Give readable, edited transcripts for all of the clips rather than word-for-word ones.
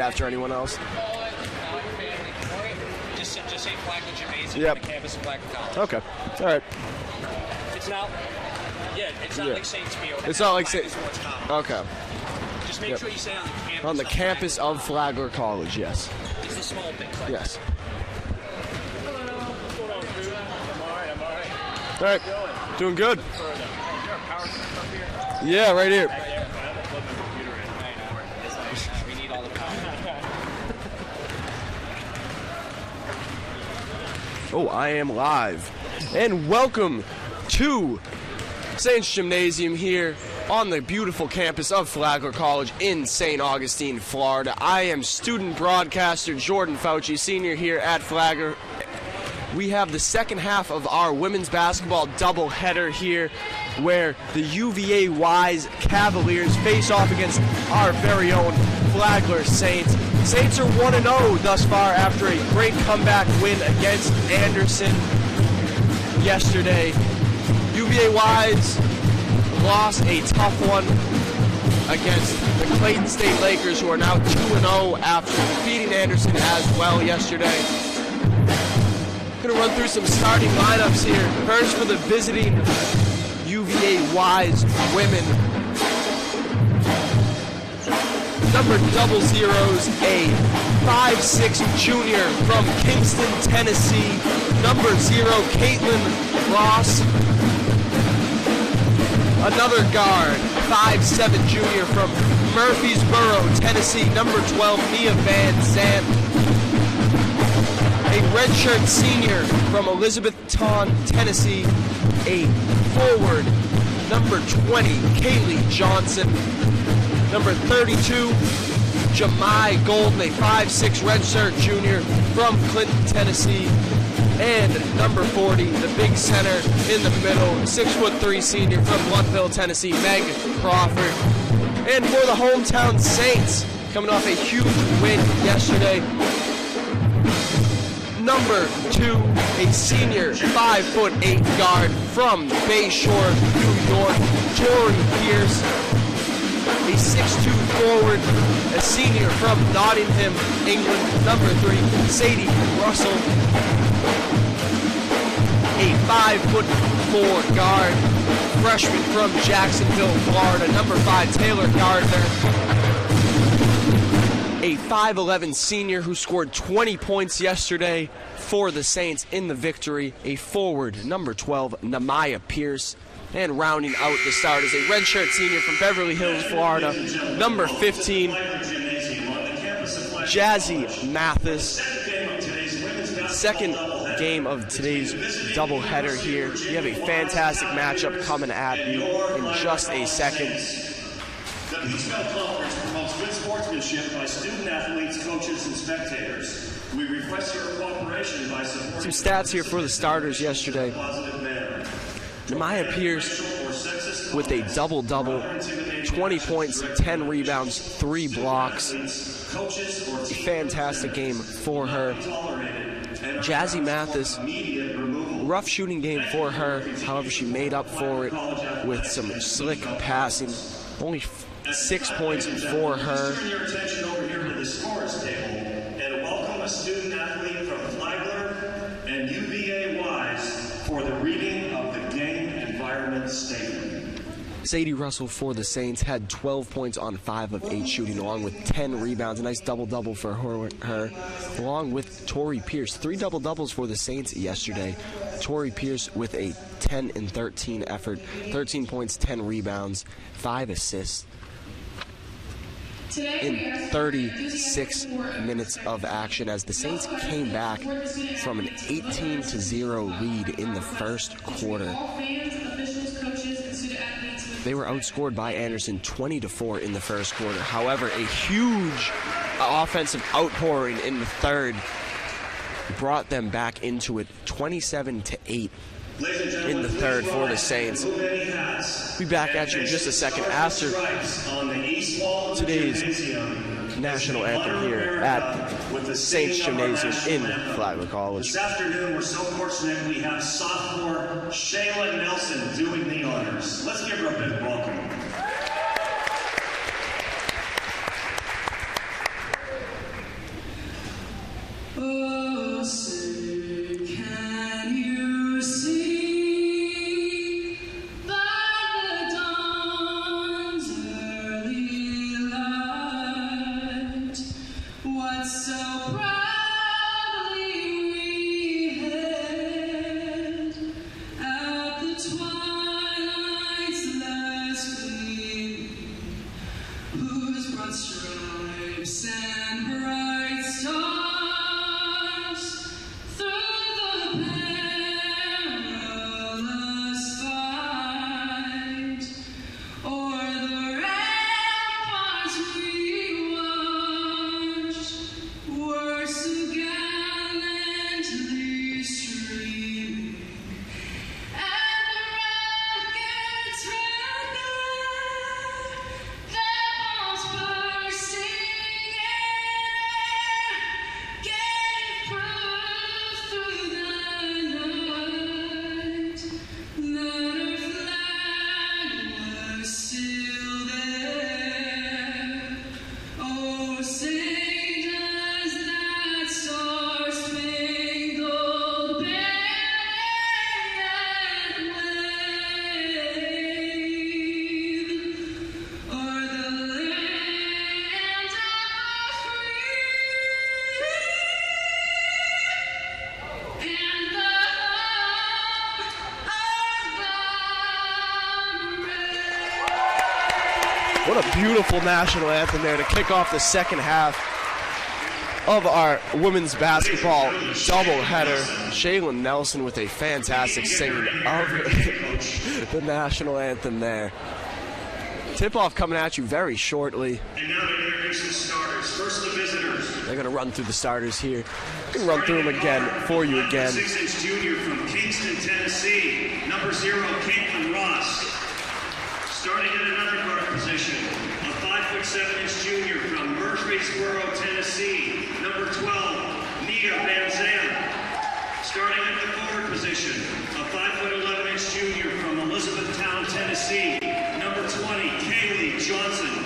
after anyone else? Just say Flagler Gymnasium Yep. on the campus of Flagler College. Okay. All right. It's not. Yeah, it's not like Saints Field. It's not like Saints. Okay. Just make sure you say On the campus of Flagler College, yes. It's the small things. Like Yes. Hello. Hold on, dude. I'm all right. All right. Doing good. Is there a power strip up here? Yeah, right here. We need all the power. Oh, I am live. And welcome to Saints Gymnasium here on the beautiful campus of Flagler College in St. Augustine, Florida. I am student broadcaster Jordan Fauci, senior here at Flagler. We have the second half of our women's basketball doubleheader here, where the UVA Wise Cavaliers face off against our very own Flagler Saints. Saints are 1-0 thus far after a great comeback win against Anderson yesterday. UVA Wise lost a tough one against the Clayton State Lakers, who are now 2-0 after defeating Anderson as well yesterday. Going to run through some starting lineups here. First for the visiting UVA Wise women. Number 00's a 5'6" junior from Kingston, Tennessee. Number 0, Caitlin Ross. Another guard, 5'7" junior from Murfreesboro, Tennessee. Number 12, Mia Van Zandt. A redshirt senior from Elizabethton, Tennessee. A forward, number 20, Kaylee Johnson. Number 32, Jemai Golden, a 5'6" redshirt junior from Clinton, Tennessee. And number 40, the big center in the middle, 6'3" senior from Bluffville, Tennessee, Meg Crawford. And for the hometown Saints, coming off a huge win yesterday, number 2, a senior 5'8" guard from Bayshore, New York, Tori Pierce. A 6'2" forward, a senior from Nottingham, England. Number 3, Sadie Russell. A 5'4" guard, freshman from Jacksonville, Florida. Number 5, Taylor Gardner. A 5'11" senior who scored 20 points yesterday for the Saints in the victory. A forward, number 12, Namaya Pierce. And rounding out the starters, a redshirt senior from Beverly Hills, Florida. Number 15, Jazzy Mathis. Second game of today's doubleheader here. We have a fantastic matchup coming at you in just a second. The Peace Belt Conference promotes good sportsmanship by student athletes, coaches, and spectators. We request your cooperation by supporting some stats here for the starters yesterday. Namaya Pierce with a double-double, 20 points, 10 rebounds, 3 blocks. A fantastic game for her. Jazzy Mathis, rough shooting game for her. However, she made up for it with some slick passing. Only 6 points for her. Turn your attention over here to the scores table and welcome a student athlete from Flagler and UVA Wise for the reading of the game environment statement. Sadie Russell for the Saints had 12 points on 5 of 8 shooting, along with 10 rebounds. A nice double-double for her, along with Tori Pierce. 3 double-doubles for the Saints yesterday. Tori Pierce with a 10 and 13 effort, 13 points, 10 rebounds, 5 assists in 36 minutes of action, as the Saints came back from an 18-0 lead in the first quarter. They were outscored by Anderson 20-4 in the first quarter. However, a huge offensive outpouring in the third brought them back into it, 27-8 in the third for the Saints. Be back at you in just a second after today's national anthem here at Saints Gymnasium in Flagler College. This afternoon, we're so fortunate we have sophomore Shayla Nelson doing the honors. Let's give her a big welcome. but so proudly we hailed at the twilight's last gleaming, whose broad stripes and bright stars through the perilous fight o'er the ramparts we watched were so gallantly streaming, and the rockets' red glare, their bombs bursting in air, gave proof through the night that our flag was still there. Oh, say does that star-spangled banner yet wave o'er the land of the free and the home of the brave. What a beautiful national anthem there to kick off the second half of our women's basketball doubleheader. Shaylin Nelson with a fantastic singing of the national anthem there. Tip-off coming at you very shortly. And now to introduce the starters. First, the visitors. They're going to run through the starters here. We can run through them again for you again. 6-inch junior from Kingston, Tennessee, number 0, Caitlin Ross. Starting at another guard position, a 5'7" junior from Murfreesboro, Tennessee, number 12, Nia Van Zandt. Starting at the forward position, a 5'11" junior from Elizabethtown, Tennessee, number 20, Kaylee Johnson.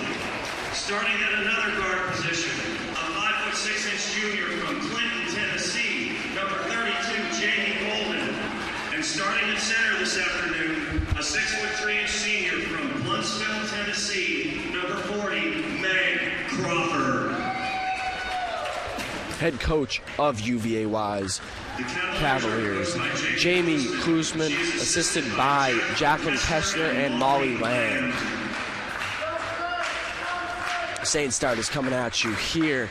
Starting at another guard position, a 5'6" junior from Clinton, Tennessee, number 32, Jamie Golden. And starting at center this afternoon, a 6'3" senior from Blunsville, Tennessee, number 40, Meg Crawford. Head coach of UVA Wise Cavaliers, Jamie Klusman, assisted by Jacqueline Kessler and Molly Land. Saints starters coming at you here.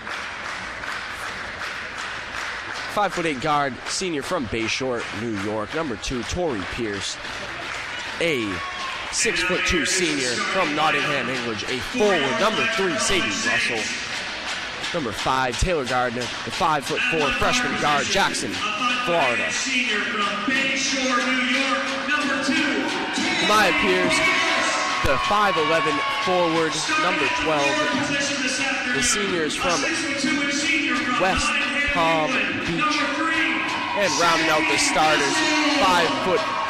5'8" guard, senior from Bayshore, New York, number 2, Tori Pierce. A 6'2" senior from Nottingham, England, a forward, number 3, Sadie Russell. Number 5, Taylor Gardner, the 5'4" freshman guard, Jackson, Florida. Senior from Bayshore, New York, number 2, Maya Pierce, the 5'11" forward, number 12. The seniors from West Palm Beach. And rounding out the starters,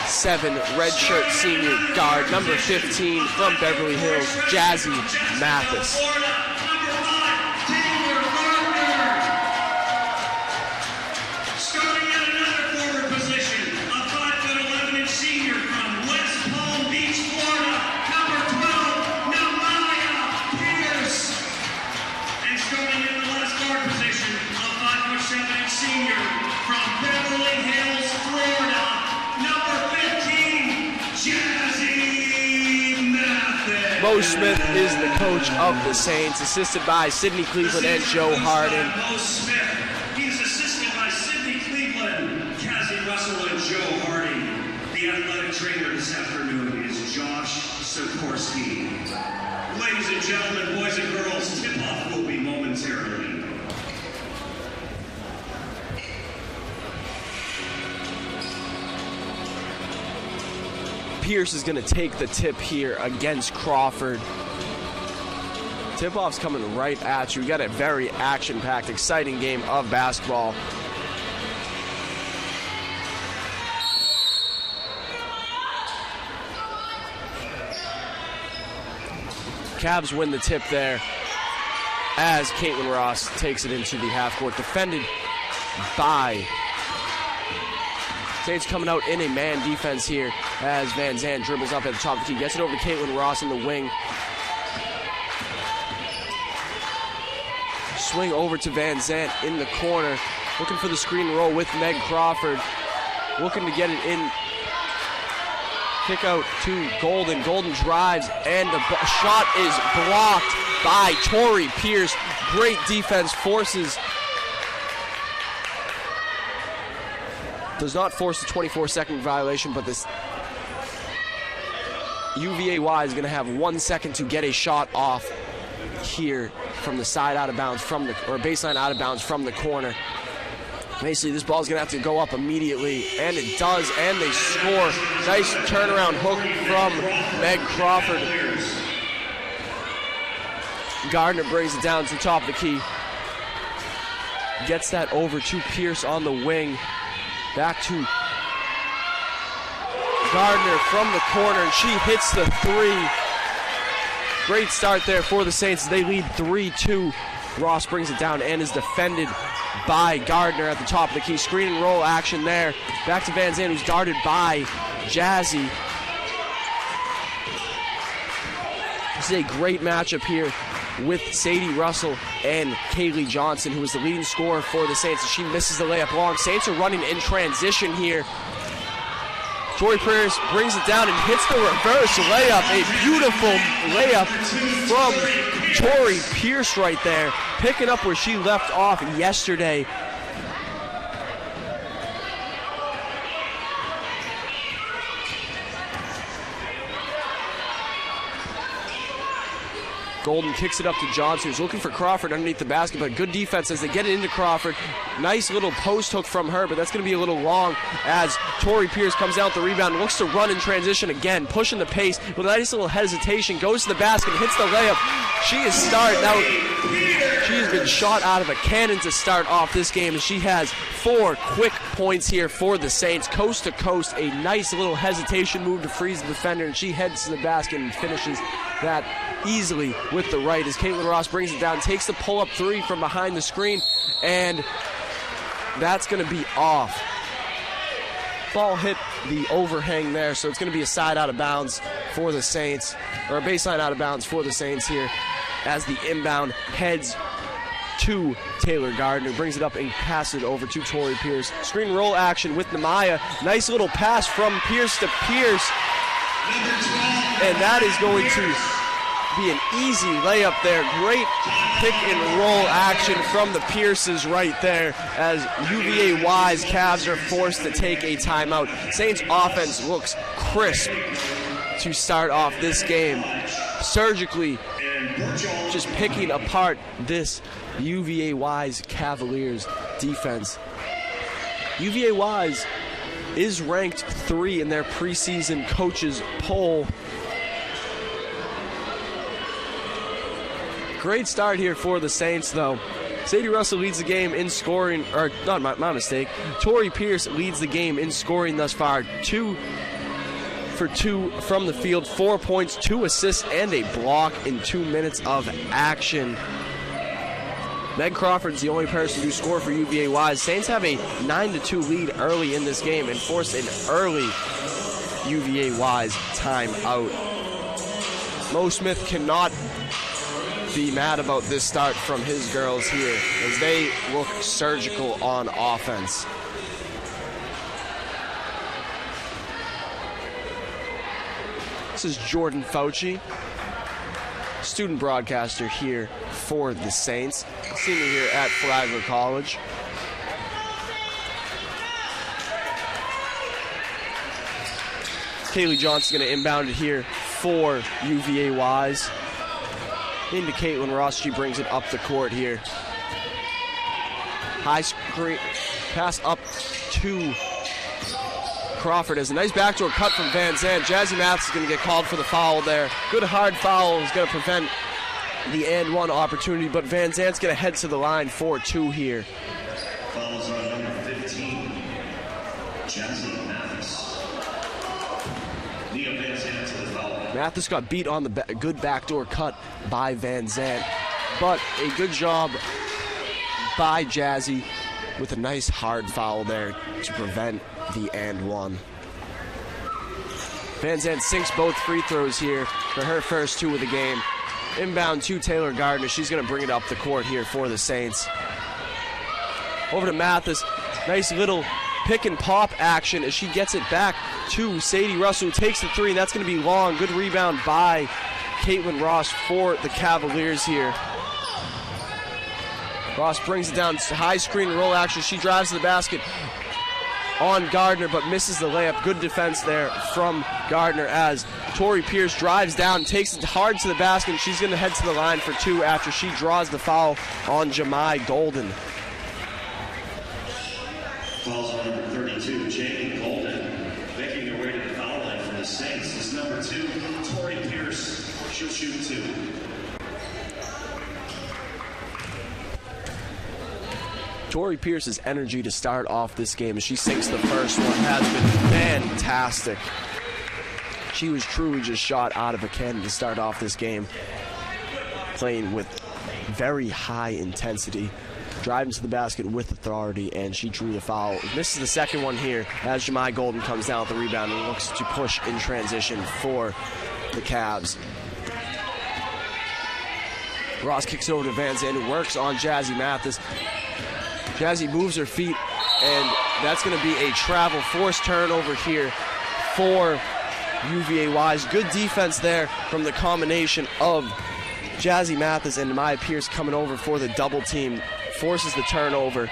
5'7" redshirt senior guard, number 15 from Beverly Hills, Jazzy Mathis. Starting at another forward position, a 5'11" senior from West Palm Beach, Florida, number 12, Namaya Pierce. And starting in the last guard position, a 5'7" senior from Beverly Hills, Florida, number 15, Jazzy Mathis. Mo Smith is the coach of the Saints, assisted by Sydney Cleveland and Joe Harden. Mo Smith. He's assisted by Sydney Cleveland, Cassie Russell, and Joe Hardy. The athletic trainer this afternoon is Josh Sikorsky. Ladies and gentlemen, boys and girls, tip-off will be momentarily. Pierce is going to take the tip here against Crawford. Tip-off's coming right at you. We got a very action-packed, exciting game of basketball. Cavs win the tip there as Caitlin Ross takes it into the half court, defended by Saints coming out in a man defense here as Van Zandt dribbles up at the top of the key, gets it over to Caitlin Ross in the wing. Swing over to Van Zandt in the corner. Looking for the screen roll with Meg Crawford. Looking to get it in. Kick out to Golden. Golden drives, and the shot is blocked by Tori Pierce. Great defense, does not force the 24-second violation, but this UVA-Y is going to have 1 second to get a shot off here from the side out of bounds, or baseline out of bounds from the corner. Basically, this ball is going to have to go up immediately, and it does, and they score. Nice turnaround hook from Meg Crawford. Gardner brings it down to the top of the key. Gets that over to Pierce on the wing. Back to Gardner from the corner, and she hits the three. Great start there for the Saints. They lead 3-2. Ross brings it down and is defended by Gardner at the top of the key. Screen and roll action there. Back to Van Zandt, who's guarded by Jazzy. This is a great matchup here with Sadie Russell and Kaylee Johnson, who is the leading scorer for the Saints, and she misses the layup long. Saints are running in transition here. Tori Pierce brings it down and hits the reverse layup. A beautiful layup from Tori Pierce right there, picking up where she left off yesterday. Golden kicks it up to Johnson, who's looking for Crawford underneath the basket, but good defense as they get it into Crawford. Nice little post hook from her, but that's going to be a little long as Tori Pierce comes out the rebound and looks to run in transition again, pushing the pace with a nice little hesitation, goes to the basket, hits the layup. She is starting now. She's been shot out of a cannon to start off this game, and she has 4 quick points here for the Saints. Coast to coast, a nice little hesitation move to freeze the defender, and she heads to the basket and finishes that easily with the right as Caitlin Ross brings it down, takes the pull-up three from behind the screen, and that's going to be off. Ball hit the overhang there, so it's going to be a side out of bounds for the Saints, or a baseline out of bounds for the Saints here as the inbound heads to Taylor Gardner, brings it up and passes it over to Tori Pierce. Screen roll action with Namaya. Nice little pass from Pierce to Pierce. And that is going to be an easy layup there. Great pick and roll action from the Pierces right there as UVA-Y's Cavs are forced to take a timeout. Saints offense looks crisp to start off this game. Surgically just picking apart this UVA-Y's Cavaliers defense. UVA-Y's is ranked 3 in their preseason coaches poll. Great start here for the Saints, though. Sadie Russell leads the game in scoring, or not my mistake. Tori Pierce leads the game in scoring thus far. 2 for 2 from the field, 4 points, 2 assists, and a block in 2 minutes of action. Meg Crawford's the only person to score for UVA-Y. Saints have a 9-2 lead early in this game and force an early UVA-Y's timeout. Mo Smith cannot be mad about this start from his girls here as they look surgical on offense. This is Jordan Fauci, student broadcaster here for the Saints, senior here at Flagler College. Kaylee Johnson going to inbound it here for UVA-Y's. Into Caitlin Ross, she brings it up the court here. High screen, pass up to Crawford as a nice backdoor cut from Van Zandt. Jazzy Mathis is going to get called for the foul there. Good hard foul is going to prevent the and one opportunity, but Van Zandt's going to head to the line for 2 here. Fouls on number 15, Jazzy Mathis. Leah Van Zandt to the foul. Mathis got beat on the good backdoor cut by Van Zandt, but a good job by Jazzy with a nice hard foul there to prevent the and one. Van Zandt sinks both free throws here for her first 2 of the game. Inbound to Taylor Gardner. She's going to bring it up the court here for the Saints. Over to Mathis. Nice little pick and pop action as she gets it back to Sadie Russell, who takes the three, and that's going to be long. Good rebound by Caitlin Ross for the Cavaliers here. Ross brings it down, high screen roll action. She drives to the basket on Gardner, but misses the layup. Good defense there from Gardner as Tori Pierce drives down, takes it hard to the basket, and she's going to head to the line for two after she draws the foul on Jemai Golden. Fouls on number 32, Jamie Golden, making her way to the foul line for the Saints is number 2, Tori Pierce. She'll shoot 2. Tori Pierce's energy to start off this game as she sinks the first one has been fantastic. She was truly just shot out of a cannon to start off this game, playing with very high intensity, driving to the basket with authority, and she drew the foul. Misses the second one here as Jemai Golden comes down with the rebound and looks to push in transition for the Cavs. Ross kicks it over to Van Zandt, who works on Jazzy Mathis. Jazzy moves her feet, and that's going to be a travel force turnover here for UVA Wise. Good defense there from the combination of Jazzy Mathis and Maya Pierce coming over for the double team. Forces the turnover.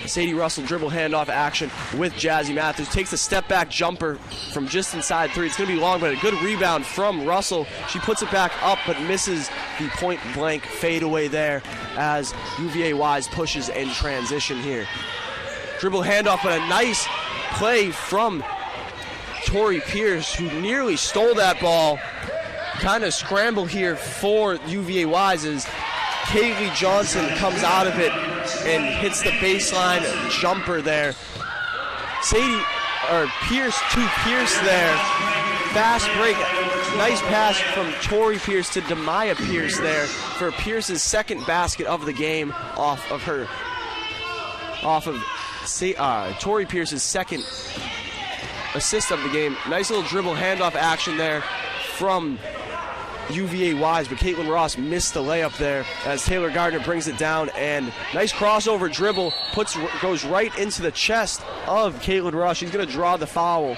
Sadie Russell dribble handoff action with Jazzy Mathis. Takes a step back jumper from just inside three. It's going to be long, but a good rebound from Russell. She puts it back up, but misses the point blank fadeaway there as UVA Wise pushes in transition here. Dribble handoff, but a nice play from Tori Pierce, who nearly stole that ball. Kind of scramble here for UVA Wise as Kaylee Johnson comes out of it and hits the baseline jumper there. Pierce to Pierce there. Fast break. Nice pass from Tori Pierce to Demaya Pierce there for Pierce's second basket of the game off of Tori Pierce's second assist of the game. Nice little dribble handoff action there from UVA Wise, but Caitlin Ross missed the layup there as Taylor Gardner brings it down, and nice crossover dribble goes right into the chest of Caitlin Ross. She's going to draw the foul.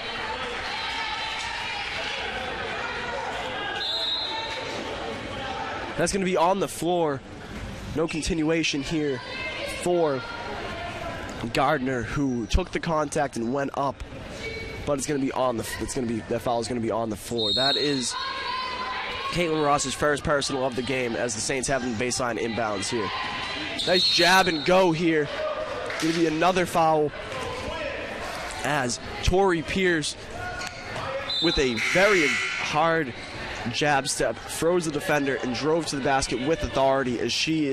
That's going to be on the floor. No continuation here for Gardner, who took the contact and went up, but it's going to be on that foul is going to be on the floor. That is Caitlin Ross's first personal of the game as the Saints have the baseline inbounds here. Nice jab and go here. Going to be another foul as Tori Pierce with a very hard jab step froze the defender and drove to the basket with authority as she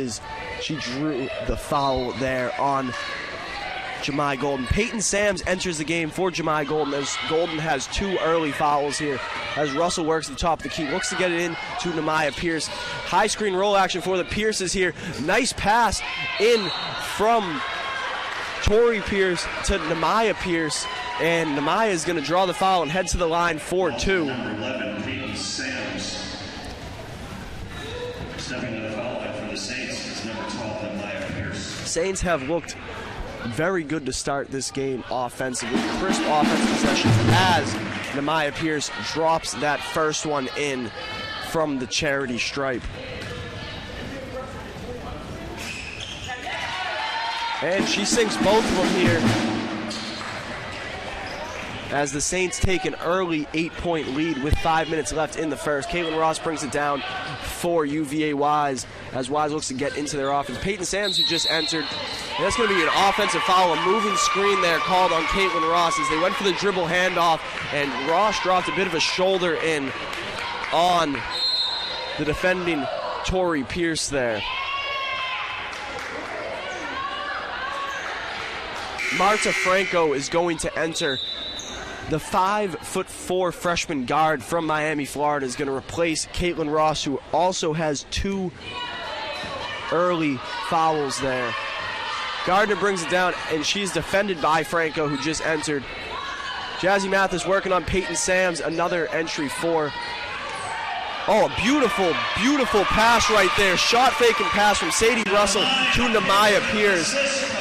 drew the foul there on Jemai Golden. Peyton Sams enters the game for Jemai Golden as Golden has 2 early fouls here as Russell works at the top of the key, looks to get it in to Nemaya Pierce. High screen roll action for the Pierces here. Nice pass in from Tori Pierce to Nemaya Pierce, and Nemaya is going to draw the foul and head to the line for 2. Number 11, Peyton Sams. Stepping to the foul line for the Saints is number 12, Nemaya Pierce. Saints have looked very good to start this game offensively. Crisp offensive possession as Nemaya Pierce drops that first one in from the charity stripe. And she sinks both of them here as the Saints take an early 8-point lead with 5 minutes left in the first. Caitlin Ross brings it down for UVA Wise as Wise looks to get into their offense. Peyton Sams, who just entered, and that's going to be an offensive foul, a moving screen there called on Caitlin Ross as they went for the dribble handoff, and Ross dropped a bit of a shoulder in on the defending Tori Pierce there. Marta Franco is going to enter. The 5'4" freshman guard from Miami, Florida is going to replace Caitlin Ross, who also has 2 early fouls there. Gardner brings it down, and she's defended by Franco, who just entered. Jazzy Mathis working on Peyton Sams, another entry for Oh, a beautiful, beautiful pass right there. Shot faking pass from Sadie Russell to Namaya Pierce.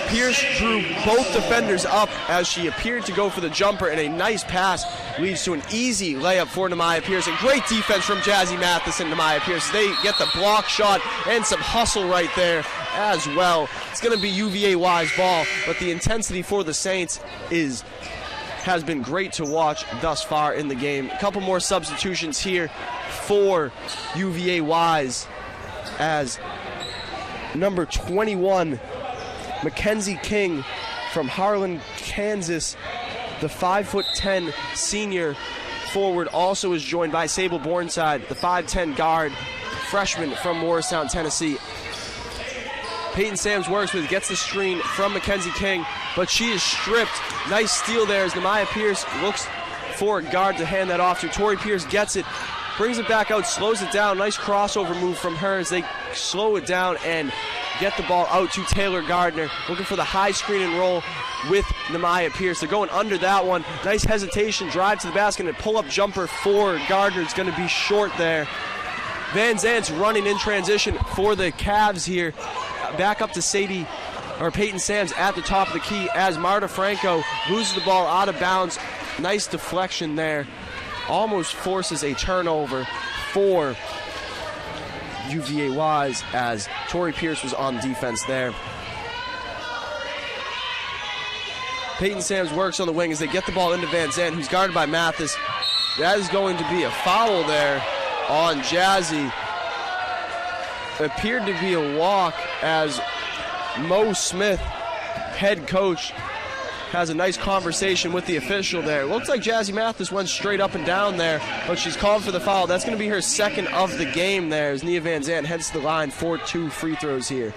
Pierce drew both defenders up as she appeared to go for the jumper, and a nice pass leads to an easy layup for Namaya Pierce. And great defense from Jazzy Mathis and Namaya Pierce. They get the block shot and some hustle right there as well. It's going to be UVA-wise ball, but the intensity for the Saints has been great to watch thus far in the game. A couple more substitutions here for UVA-wise as number 21, Mackenzie King from Harlan, Kansas, the 5'10" senior forward, also is joined by Sable Bornside, the 5'10" guard, freshman from Morristown, Tennessee. Peyton Sams works with, gets the screen from Mackenzie King, but she is stripped. Nice steal there as Namaya Pierce looks for a guard to hand that off to. Tori Pierce gets it, brings it back out, slows it down. Nice crossover move from her as they slow it down and get the ball out to Taylor Gardner, looking for the high screen and roll with Namaya Pierce. They're going under that one. Nice hesitation, drive to the basket, and pull-up jumper for Gardner. It's going to be short there. Van Zant's running in transition for the Cavs here. Back up to Peyton Sams at the top of the key as Marta Franco loses the ball out of bounds. Nice deflection there. Almost forces a turnover for UVA-wise as Tori Pierce was on defense there. Peyton Sams works on the wing as they get the ball into Van Zant, who's guarded by Mathis. That is going to be a foul there on Jazzy. Appeared to be a walk as Mo Smith, head coach, has a nice conversation with the official there. Looks like Jazzy Mathis went straight up and down there, but she's called for the foul. That's going to be her second of the game there as Nia Van Zant heads to the line for 2 free throws here.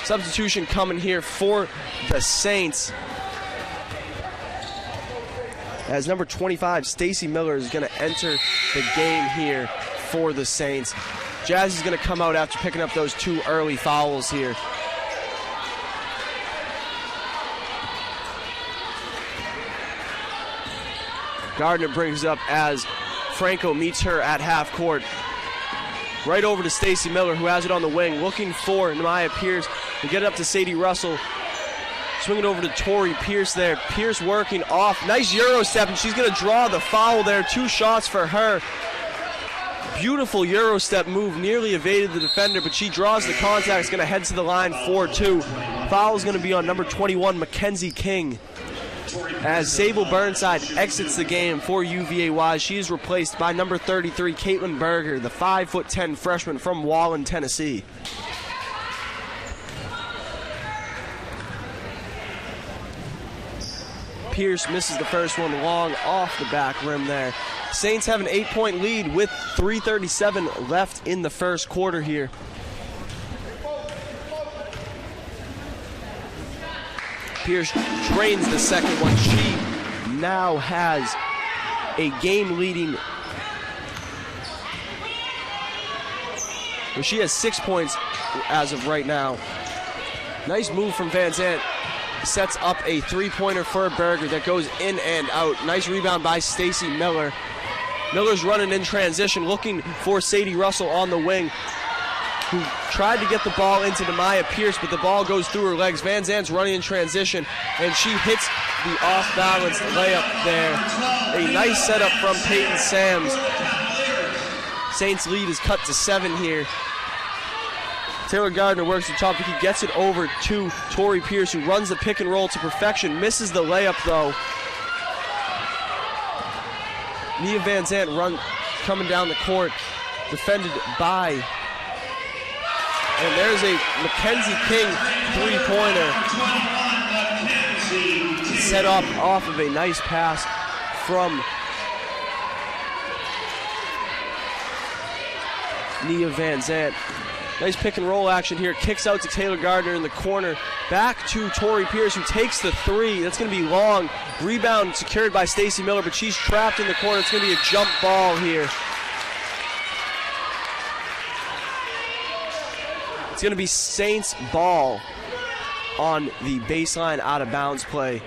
Substitution coming here for the Saints, as number 25, Stacy Miller, is going to enter the game here for the Saints. Jazzy's going to come out after picking up those 2 early fouls here. Gardner brings up as Franco meets her at half court. Right over to Stacy Miller, who has it on the wing, looking for Namaya Pierce to get it up to Sadie Russell. Swing it over to Tori Pierce there. Pierce working off. Nice Euro step, and she's going to draw the foul there. 2 shots for her. Beautiful Euro step move. Nearly evaded the defender, but she draws the contact. Is going to head to the line for 2. Foul is going to be on number 21, Mackenzie King. As Sable Burnside exits the game for UVA-wise, she is replaced by number 33, Caitlin Berger, the 5'10" freshman from Wallen, Tennessee. Pierce misses the first one long off the back rim there. Saints have an 8-point lead with 3:37 left in the first quarter here. Pierce drains the second one. She now has a game-leading. Well, she has 6 points as of right now. Nice move from Van Zant. Sets up a 3-pointer for Berger that goes in and out. Nice rebound by Stacy Miller. Miller's running in transition, looking for Sadie Russell on the wing, who tried to get the ball into Namaya Pierce, but the ball goes through her legs. Van Zant's running in transition, and she hits the off-balance layup there. A nice setup from Peyton Sams. Saints lead is cut to 7 here. Taylor Gardner works the top. He gets it over to Tori Pierce, who runs the pick and roll to perfection. Misses the layup, though. Nia Van Zant coming down the court, defended by. And there's a Mackenzie King 3-pointer. Set up off of a nice pass from Nia Van Zant. Nice pick and roll action here. Kicks out to Taylor Gardner in the corner. Back to Tori Pierce, who takes the 3. That's going to be long. Rebound secured by Stacy Miller, but she's trapped in the corner. It's going to be a jump ball here. It's going to be Saints ball on the baseline out of bounds play.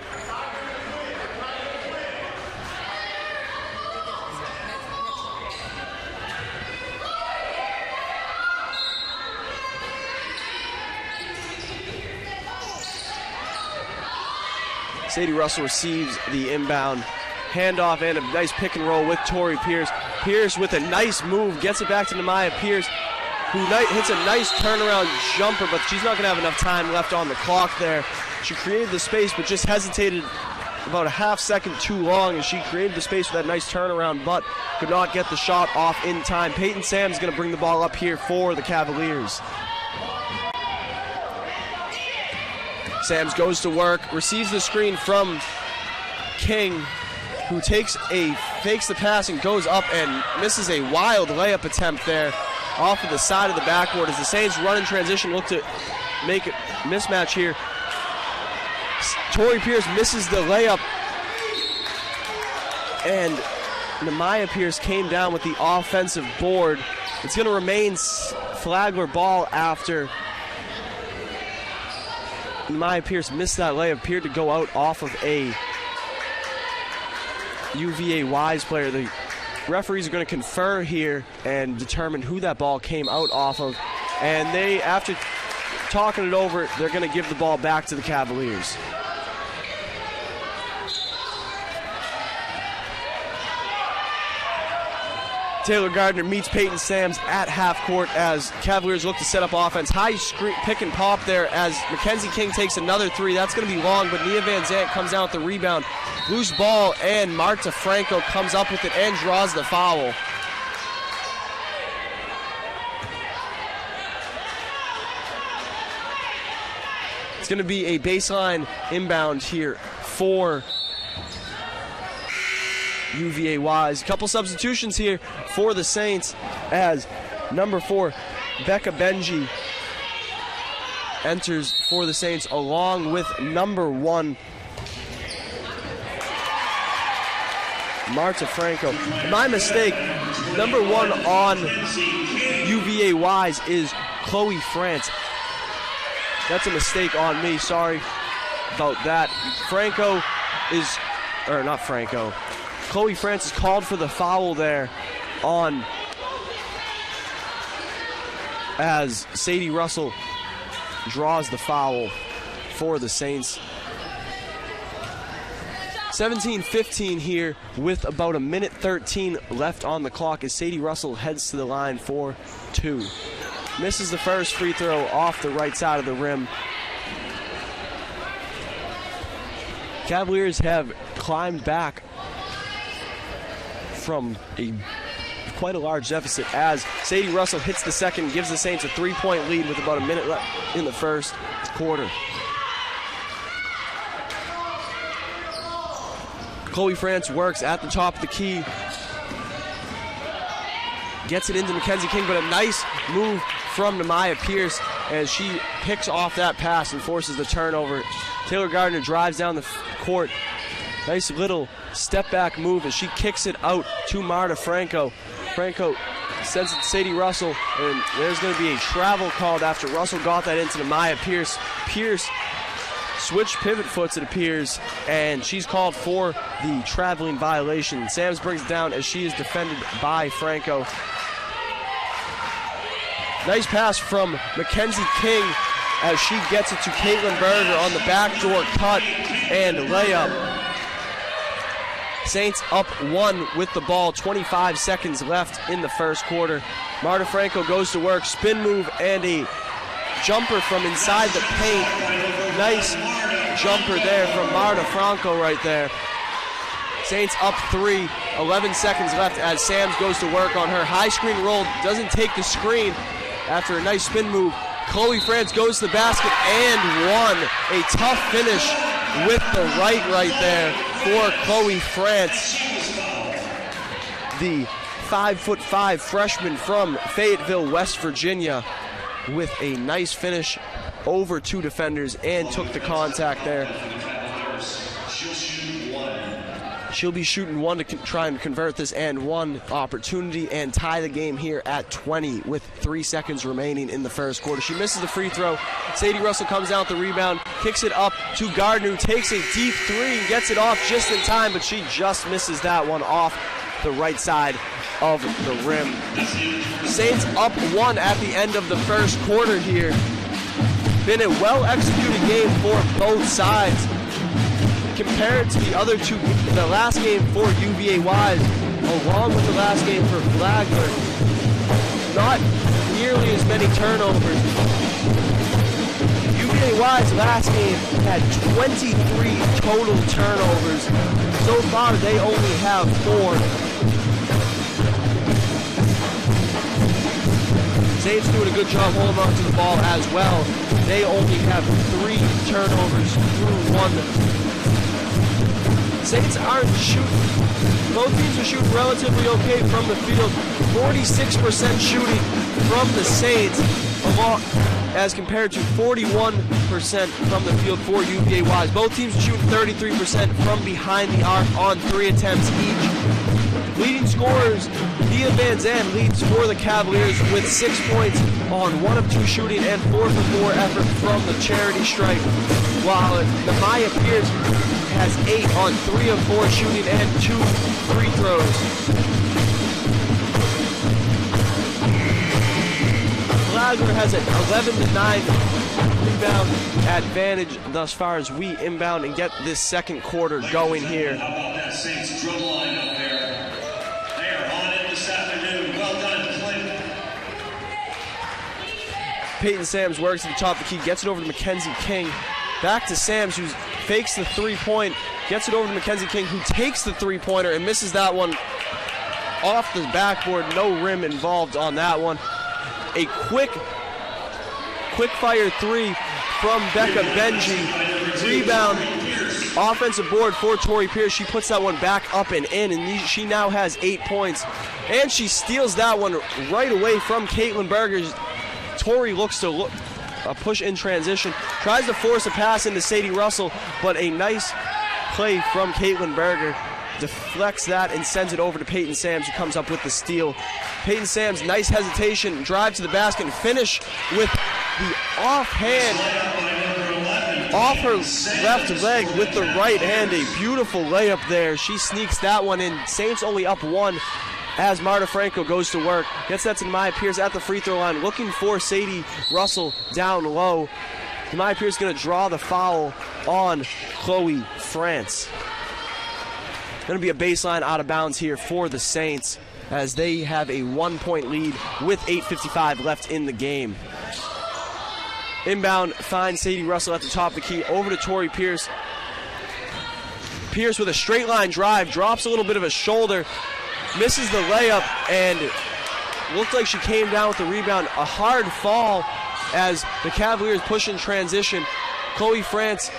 Sadie Russell receives the inbound handoff and a nice pick and roll with Tori Pierce. Pierce with a nice move, gets it back to Nemaya Pierce, who hits a nice turnaround jumper, but she's not going to have enough time left on the clock there. She created the space, but just hesitated about a half second too long, and she created the space for that nice turnaround, but could not get the shot off in time. Peyton Sam's going to bring the ball up here for the Cavaliers. Sams goes to work, receives the screen from King, who fakes the pass and goes up and misses a wild layup attempt there off of the side of the backboard as the Saints run in transition, look to make a mismatch here. Tori Pierce misses the layup, and Nemaya Pierce came down with the offensive board. It's going to remain Flagler ball after Nemaya Pierce missed that layup, appeared to go out off of a UVA Wise player. The referees are going to confer here and determine who that ball came out off of, and they, after talking it over, they're going to give the ball back to the Cavaliers. Taylor Gardner meets Peyton Sams at half court as Cavaliers look to set up offense. High screen, pick and pop there as Mackenzie King takes another three. That's going to be long, but Nia Van Zant comes down with the rebound. Loose ball, and Marta Franco comes up with it and draws the foul. It's going to be a baseline inbound here for UVA Wise. A couple substitutions here for the Saints as number 4, Becca Benji, enters for the Saints along with number 1, Marta Franco. My mistake, number 1 on UVA Wise is Chloe France. That's a mistake on me, sorry about that. Chloe France is called for the foul there on as Sadie Russell draws the foul for the Saints. 17-15 here with about a minute 13 left on the clock as Sadie Russell heads to the line for 2. Misses the first free throw off the right side of the rim. Cavaliers have climbed back from quite a large deficit as Sadie Russell hits the second, gives the Saints a 3-point lead with about a minute left in the first quarter. Chloe France works at the top of the key, gets it into Mackenzie King, but a nice move from Nemaya Pierce as she picks off that pass and forces the turnover. Taylor Gardner drives down the court. Nice little step back move as she kicks it out to Marta Franco. Franco sends it to Sadie Russell, and there's going to be a travel called after Russell got that into Nemaya Pierce. Pierce switched pivot foots, it appears, and she's called for the traveling violation. Sams brings it down as she is defended by Franco. Nice pass from Mackenzie King as she gets it to Caitlin Berger on the backdoor cut and layup. Saints up 1 with the ball, 25 seconds left in the first quarter. Marta Franco goes to work, spin move and a jumper from inside the paint. Nice jumper there from Marta Franco right there. Saints up 3, 11 seconds left as Sams goes to work on her. High screen roll, doesn't take the screen after a nice spin move. Chloe France goes to the basket and 1. A tough finish with the right there for Chloe France. The 5'5" freshman from Fayetteville, West Virginia, with a nice finish over 2 defenders and took the contact there. She'll be shooting 1 to try and convert this and 1 opportunity and tie the game here at 20 with 3 seconds remaining in the first quarter. She misses the free throw. Sadie Russell comes out the rebound, kicks it up to Gardner, who takes a deep 3 and gets it off just in time, but she just misses that one off the right side of the rim. Saints up 1 at the end of the first quarter here. Been a well-executed game for both sides. compared to the other two, the last game for UVA Wise, along with the last game for Flagler, not nearly as many turnovers. UVA Wise last game had 23 total turnovers. So far, they only have 4. Saints doing a good job holding on to the ball as well. They only have 3 turnovers through 1. Saints aren't shooting. Both teams are shooting relatively okay from the field. 46% shooting from the Saints, as compared to 41% from the field for UVA Wise. Both teams are shooting 33% from behind the arc on 3 attempts each. Leading scorers, Dia Van Zandt leads for the Cavaliers with 6 points on 1 of 2 shooting and 4 for 4 effort from the charity stripe, while Namaya Pierce has 8 on 3 of 4 shooting and 2 free throws. Flagler has an 11-9 rebound advantage thus far as we inbound and get this second quarter going here. How about that Saints drum line up there? They are on it this afternoon. Well done, Clint. Peyton Sams works at the top of the key, gets it over to Mackenzie King. Back to Sams, who fakes the 3-point, gets it over to Mackenzie King, who takes the 3-pointer and misses that one off the backboard. No rim involved on that one. A quick fire 3 from Becca Benji. Rebound, offensive board for Tori Pierce. She puts that one back up and in, and she now has 8 points. And she steals that one right away from Caitlin Berger. Tori looks to push in transition, tries to force a pass into Sadie Russell, but a nice play from Caitlin Berger deflects that and sends it over to Peyton Sams, who comes up with the steal. Peyton Sams, nice hesitation, drive to the basket and finish with the offhand off her left leg with the right hand. A beautiful layup there. She sneaks that one in. Saints only up 1 as Marta Franco goes to work. Gets that to Maya Pierce at the free throw line, looking for Sadie Russell down low. Maya Pierce going to draw the foul on Chloe France. Going to be a baseline out of bounds here for the Saints as they have a 1-point lead with 8:55 left in the game. Inbound finds Sadie Russell at the top of the key, over to Tori Pierce. Pierce with a straight line drive, drops a little bit of a shoulder, misses the layup, and looked like she came down with the rebound. A hard fall as the Cavaliers push in transition. Chloe France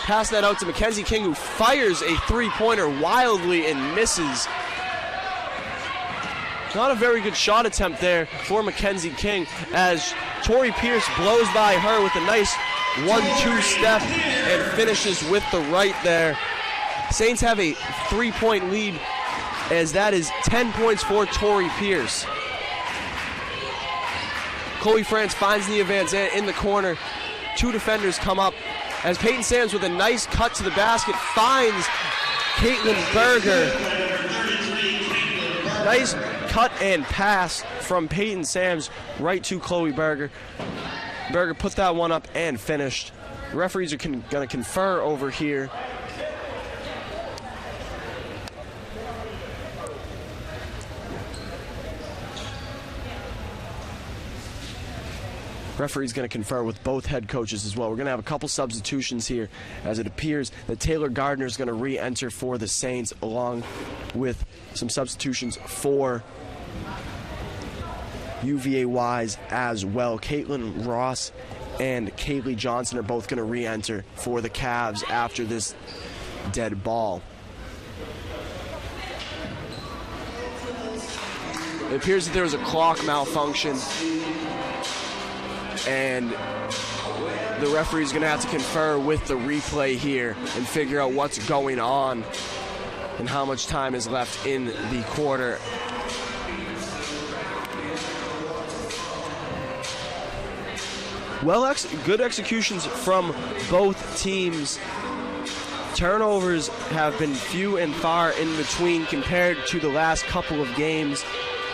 pass that out to Mackenzie King, who fires a 3-pointer wildly and misses. Not a very good shot attempt there for Mackenzie King as Tori Pierce blows by her with a nice 1-2 step and finishes with the right there. Saints have a 3-point lead as that is 10 points for Tori Pierce. Chloe France finds Nia Van Zandt in the corner. 2 defenders come up as Peyton Sams with a nice cut to the basket finds Caitlin Berger. Nice cut and pass from Peyton Sams right to Chloe Berger. Berger put that one up and finished. The referees are going to confer over here. Referee's going to confer with both head coaches as well. We're going to have a couple substitutions here as it appears that Taylor Gardner is going to re-enter for the Saints along with some substitutions for UVA Wise as well. Caitlin Ross and Kaylee Johnson are both going to re-enter for the Cavs after this dead ball. It appears that there was a clock malfunction, and the referee is going to have to confer with the replay here and figure out what's going on and how much time is left in the quarter. Well, good executions from both teams. Turnovers have been few and far in between compared to the last couple of games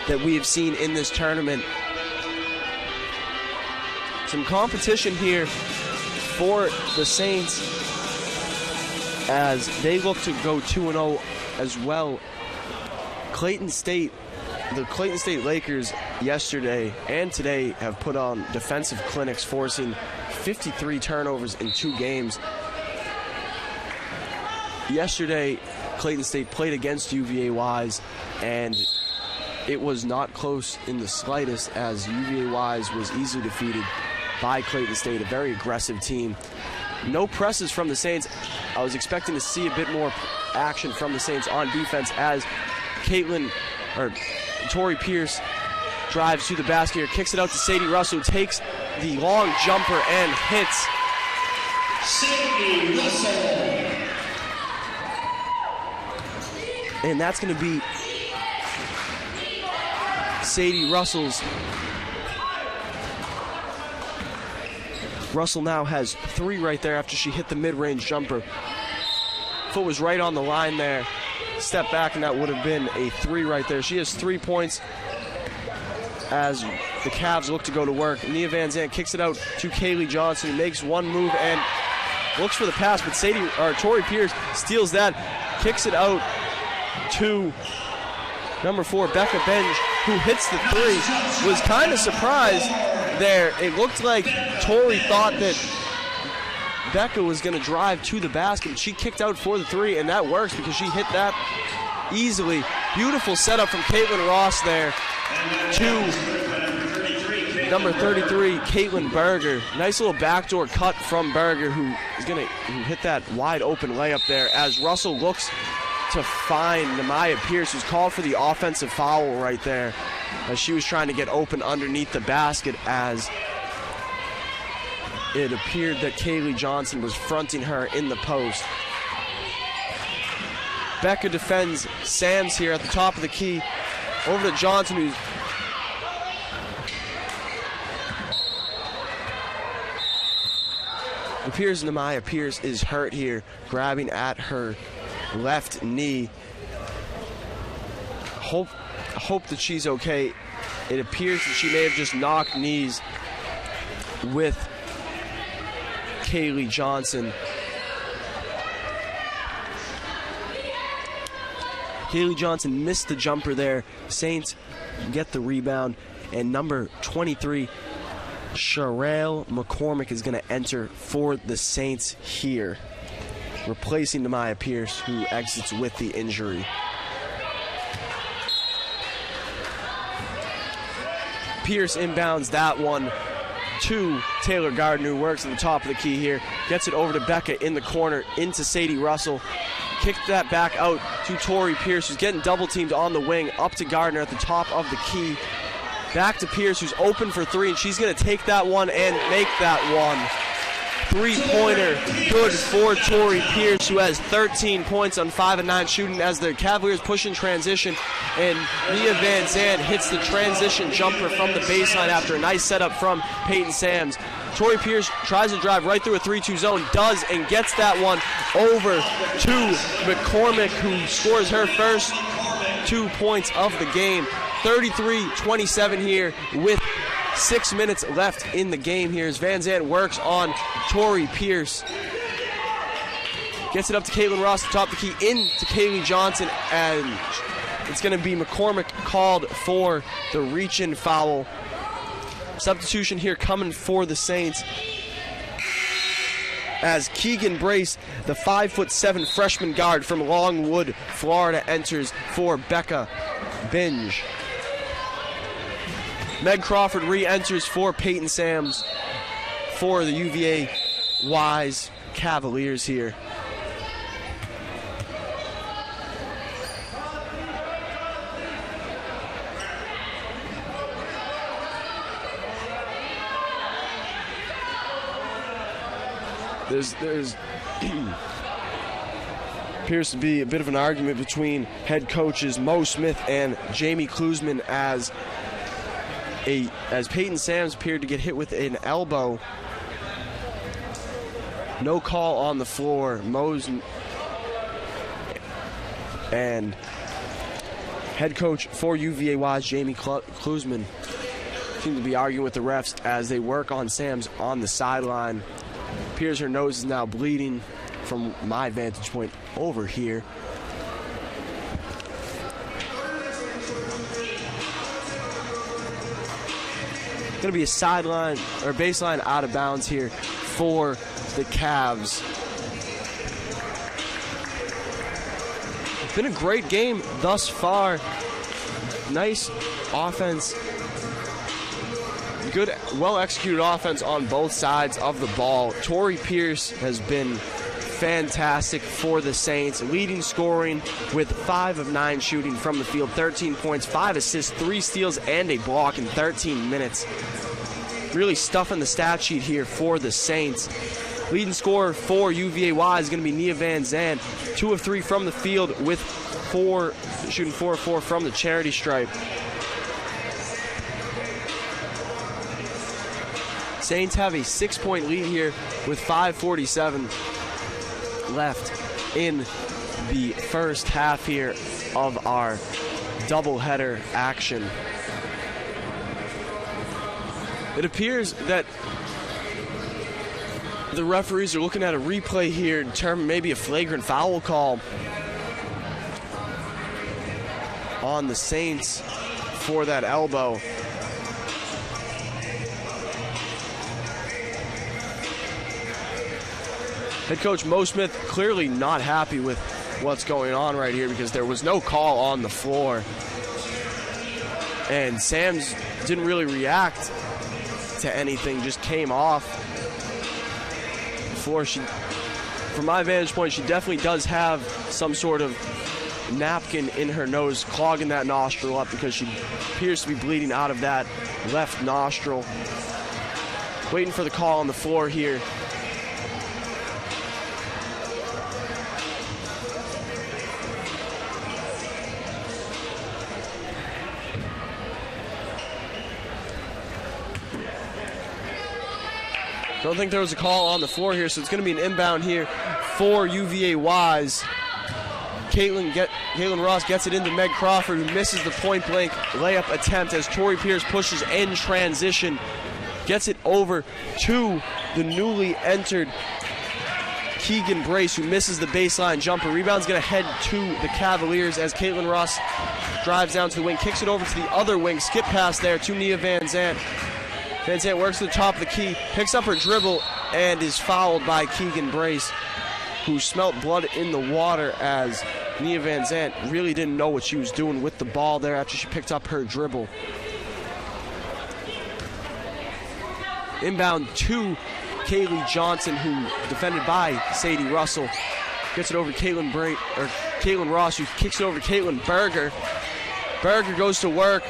that we have seen in this tournament. Some competition here for the Saints. as they look to go 2-0 as well. The Clayton State Lakers yesterday and today have put on defensive clinics, forcing 53 turnovers in 2 games. Yesterday, Clayton State played against UVA Wise, and it was not close in the slightest, as UVA Wise was easily defeated by Clayton State, a very aggressive team. No presses from the Saints. I was expecting to see a bit more action from the Saints on defense, as Tori Pierce drives to the basket here, kicks it out to Sadie Russell, who takes the long jumper and hits. Sadie Russell. And that's going to be Sadie Russell's. Russell now has 3 right there after she hit the mid-range jumper. Foot was right on the line there. Step back, and that would have been a 3 right there. She has 3 points as the Cavs look to go to work. Nia Van Zandt kicks it out to Kaylee Johnson, who makes one move and looks for the pass, but Tori Pierce steals that, kicks it out to number 4, Becca Benj, who hits the 3. Was kind of surprised there. It looked like Tori thought that Becca was going to drive to the basket. She kicked out for the 3, and that works because she hit that easily. Beautiful setup from Caitlin Ross there to number 33, Caitlin Berger. Nice little backdoor cut from Berger, who hit that wide open layup there, as Russell looks to find Namaya Pierce, who's called for the offensive foul right there, as she was trying to get open underneath the basket, as it appeared that Kaylee Johnson was fronting her in the post. Becca defends Sams here at the top of the key. Over to Johnson, who's it appears Namaya Pierce is hurt here, grabbing at her left knee. Hope that she's okay. It appears that she may have just knocked knees with Kaylee Johnson. Kaylee Johnson missed the jumper there. Saints get the rebound, and number 23, Sherelle McCormick, is going to enter for the Saints here, replacing Namaya Pierce, who exits with the injury. Pierce inbounds that one to Taylor Gardner, who works at the top of the key here. Gets it over to Becca in the corner, into Sadie Russell. Kicked that back out to Tori Pierce, who's getting double teamed on the wing, up to Gardner at the top of the key. Back to Pierce, who's open for 3, and she's going to take that one and make that one. 3-pointer, good for Tori Pierce, who has 13 points on 5 of 9 shooting, as the Cavaliers push in transition, and Nia Van Zandt hits the transition jumper from the baseline after a nice setup from Peyton Sams. Tori Pierce tries to drive right through a 3-2 zone, does, and gets that one over to McCormick, who scores her first 2 points of the game. 33-27 here with 6 minutes left in the game here, as Van Zandt works on Tori Pierce. Gets it up to Caitlin Ross, top of the key, into Kaylee Johnson, and it's going to be McCormick called for the reach-in foul. Substitution here coming for the Saints, as Keegan Brace, the 5'7" freshman guard from Longwood, Florida, enters for Becca Binge. Meg Crawford re-enters for Peyton Sams for the UVA Wise Cavaliers here. There's appears to be a bit of an argument between head coaches Mo Smith and Jamie Klusman, as Peyton Sams appeared to get hit with an elbow. No call on the floor. And head coach for UVA Wise, Jamie Klusman, seemed to be arguing with the refs as they work on Sams on the sideline. Appears her nose is now bleeding from my vantage point over here. Going to be a sideline or baseline out of bounds here for the Cavs. It's been a great game thus far. Nice offense. Good, well-executed offense on both sides of the ball. Torrey Pierce has been fantastic for the Saints, leading scoring with 5 of 9 shooting from the field, 13 points, 5 assists, 3 steals, and a block in 13 minutes. Really stuffing the stat sheet here for the Saints. Leading scorer for UVA is going to be Nia Van Zandt, 2 of 3 from the field with shooting 4 of 4 from the charity stripe. Saints have a 6-point lead here with 5:47 left in the first half here of our doubleheader action. It appears that the referees are looking at a replay here to determine maybe a flagrant foul call on the Saints for that elbow. Head coach Mo Smith clearly not happy with what's going on right here because there was no call on the floor. And Sam's didn't really react to anything, just came off the floor. From my vantage point, she definitely does have some sort of napkin in her nose, clogging that nostril up because she appears to be bleeding out of that left nostril. Waiting for the call on the floor here. Don't think there was a call on the floor here, so it's going to be an inbound here for UVA Wise. Caitlin Ross gets it into Meg Crawford, who misses the point-blank layup attempt as Torrey Pierce pushes in transition. Gets it over to the newly entered Keegan Brace, who misses the baseline jumper. Rebound's going to head to the Cavaliers as Caitlin Ross drives down to the wing, kicks it over to the other wing. Skip pass there to Nia Van Zandt. Van Zandt works to the top of the key, picks up her dribble, and is fouled by Keegan Brace, who smelt blood in the water as Nia Van Zandt really didn't know what she was doing with the ball there after she picked up her dribble. Inbound to Kaylee Johnson, who defended by Sadie Russell. Gets it over to Caitlin Ross, who kicks it over to Caitlin Berger. Berger goes to work,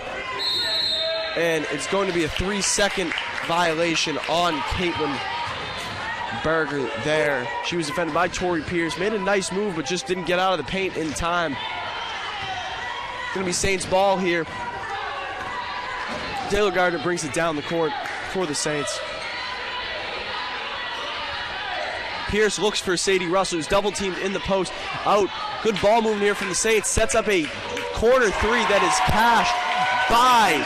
and it's going to be a 3-second violation on Caitlin Berger there. She was defended by Torrey Pierce. Made a nice move, but just didn't get out of the paint in time. Going to be Saints ball here. Taylor Gardner brings it down the court for the Saints. Pierce looks for Sadie Russell, who's double-teamed in the post. Out. Good ball movement here from the Saints. Sets up a corner three that is cashed by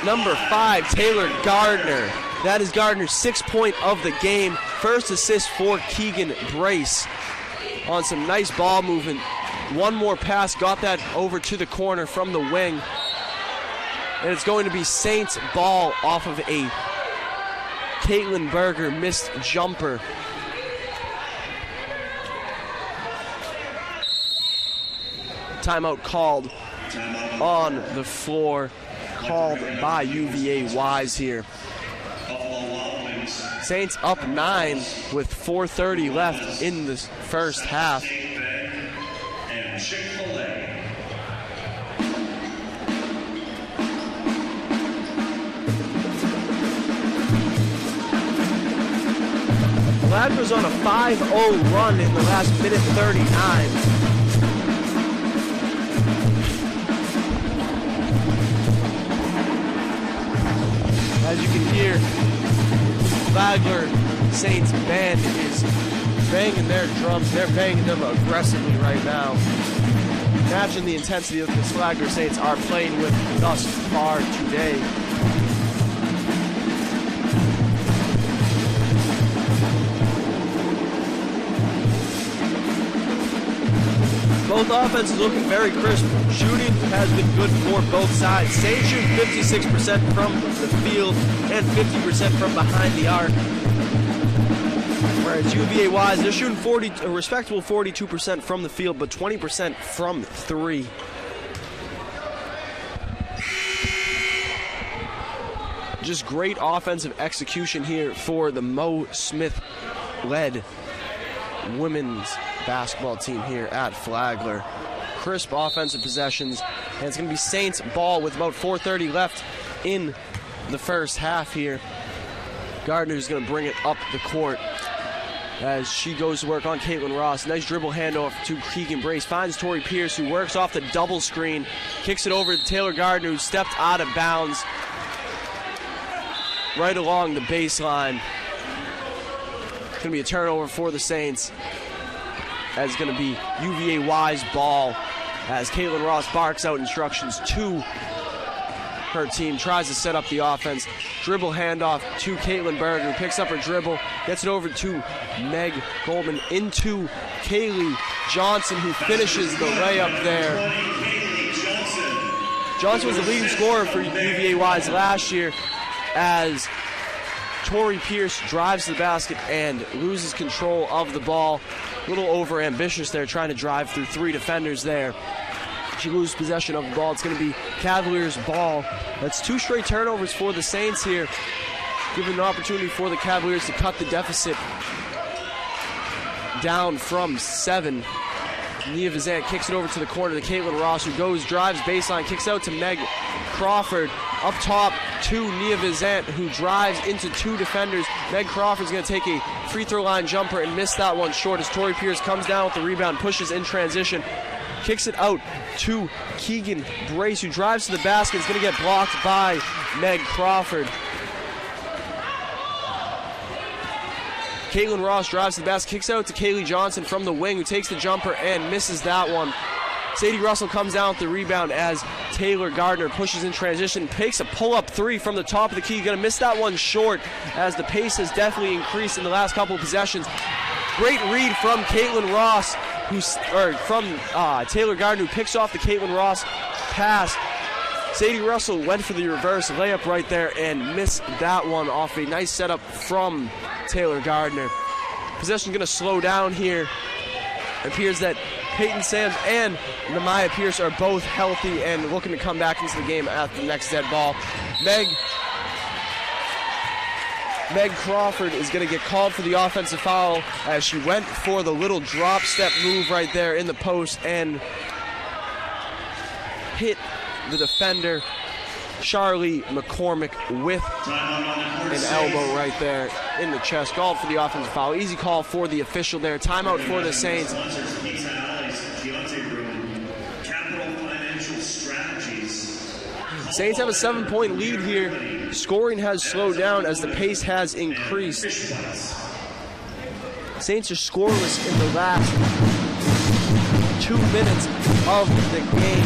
number 5, Taylor Gardner. That is Gardner's 6th point of the game. First assist for Keegan Brace on some nice ball movement. One more pass, got that over to the corner from the wing. And it's going to be Saints ball off of a Caitlin Berger missed jumper. Timeout called on the floor, called by UVA Wise here. Saints up 9 with 4:30 left in the first half. Flagler's on a 5-0 run in the last minute 39. As you can hear, Flagler Saints band is banging their drums. They're banging them aggressively right now. Imagine the intensity that the Flagler Saints are playing with thus far today. Both offenses looking very crisp. Shooting has been good for both sides. Saints shoot 56% from the field and 50% from behind the arc. Whereas UVA wise, they're shooting a respectable 42% from the field, but 20% from three. Just great offensive execution here for the Mo Smith-led women's basketball team here at Flagler. Crisp offensive possessions, and it's going to be Saints ball with about 4:30 left in the first half here. Gardner's going to bring it up the court as she goes to work on Caitlin Ross. Nice dribble handoff to Keegan Brace. Finds Tori Pierce, who works off the double screen. Kicks it over to Taylor Gardner, who stepped out of bounds right along the baseline. It's going to be a turnover for the Saints. That's going to be UVA-wise ball as Caitlin Ross barks out instructions to her team, tries to set up the offense. Dribble handoff to Caitlin Berger, who picks up her dribble, gets it over to Meg Goldman, into Kaylee Johnson, who finishes the layup there. Johnson was the leading scorer for UVA-wise last year as Tori Pierce drives to the basket and loses control of the ball. A little over ambitious there, trying to drive through three defenders there. She loses possession of the ball. It's going to be Cavaliers' ball. That's two straight turnovers for the Saints here, giving an opportunity for the Cavaliers to cut the deficit down from 7. Nia Vizant kicks it over to the corner to Caitlin Ross, who goes, drives baseline, kicks out to Meg Crawford. Up top to Nia Vizant, who drives into two defenders. Meg Crawford's going to take a free throw line jumper and miss that one short as Tori Pierce comes down with the rebound, pushes in transition, kicks it out to Keegan Brace, who drives to the basket. It's going to get blocked by Meg Crawford. Caitlin Ross drives to the basket, kicks out to Kaylee Johnson from the wing, who takes the jumper and misses that one. Sadie Russell comes down with the rebound as Taylor Gardner pushes in transition, takes a pull-up three from the top of the key. Going to miss that one short as the pace has definitely increased in the last couple of possessions. Great read from Caitlin Ross, from Taylor Gardner, who picks off the Caitlin Ross pass. Sadie Russell went for the reverse layup right there and missed that one off a nice setup from Taylor Gardner. Possession going to slow down here. It appears that Peyton Sams and Namiah Pierce are both healthy and looking to come back into the game at the next dead ball. Meg Crawford is going to get called for the offensive foul as she went for the little drop step move right there in the post and hit the defender, Charlie McCormick, with an elbow right there in the chest. Called for the offensive foul. Easy call for the official there. Timeout for the Saints. Saints have a 7-point lead here. Scoring has slowed down as the pace has increased. Saints are scoreless in the last 2 minutes of the game.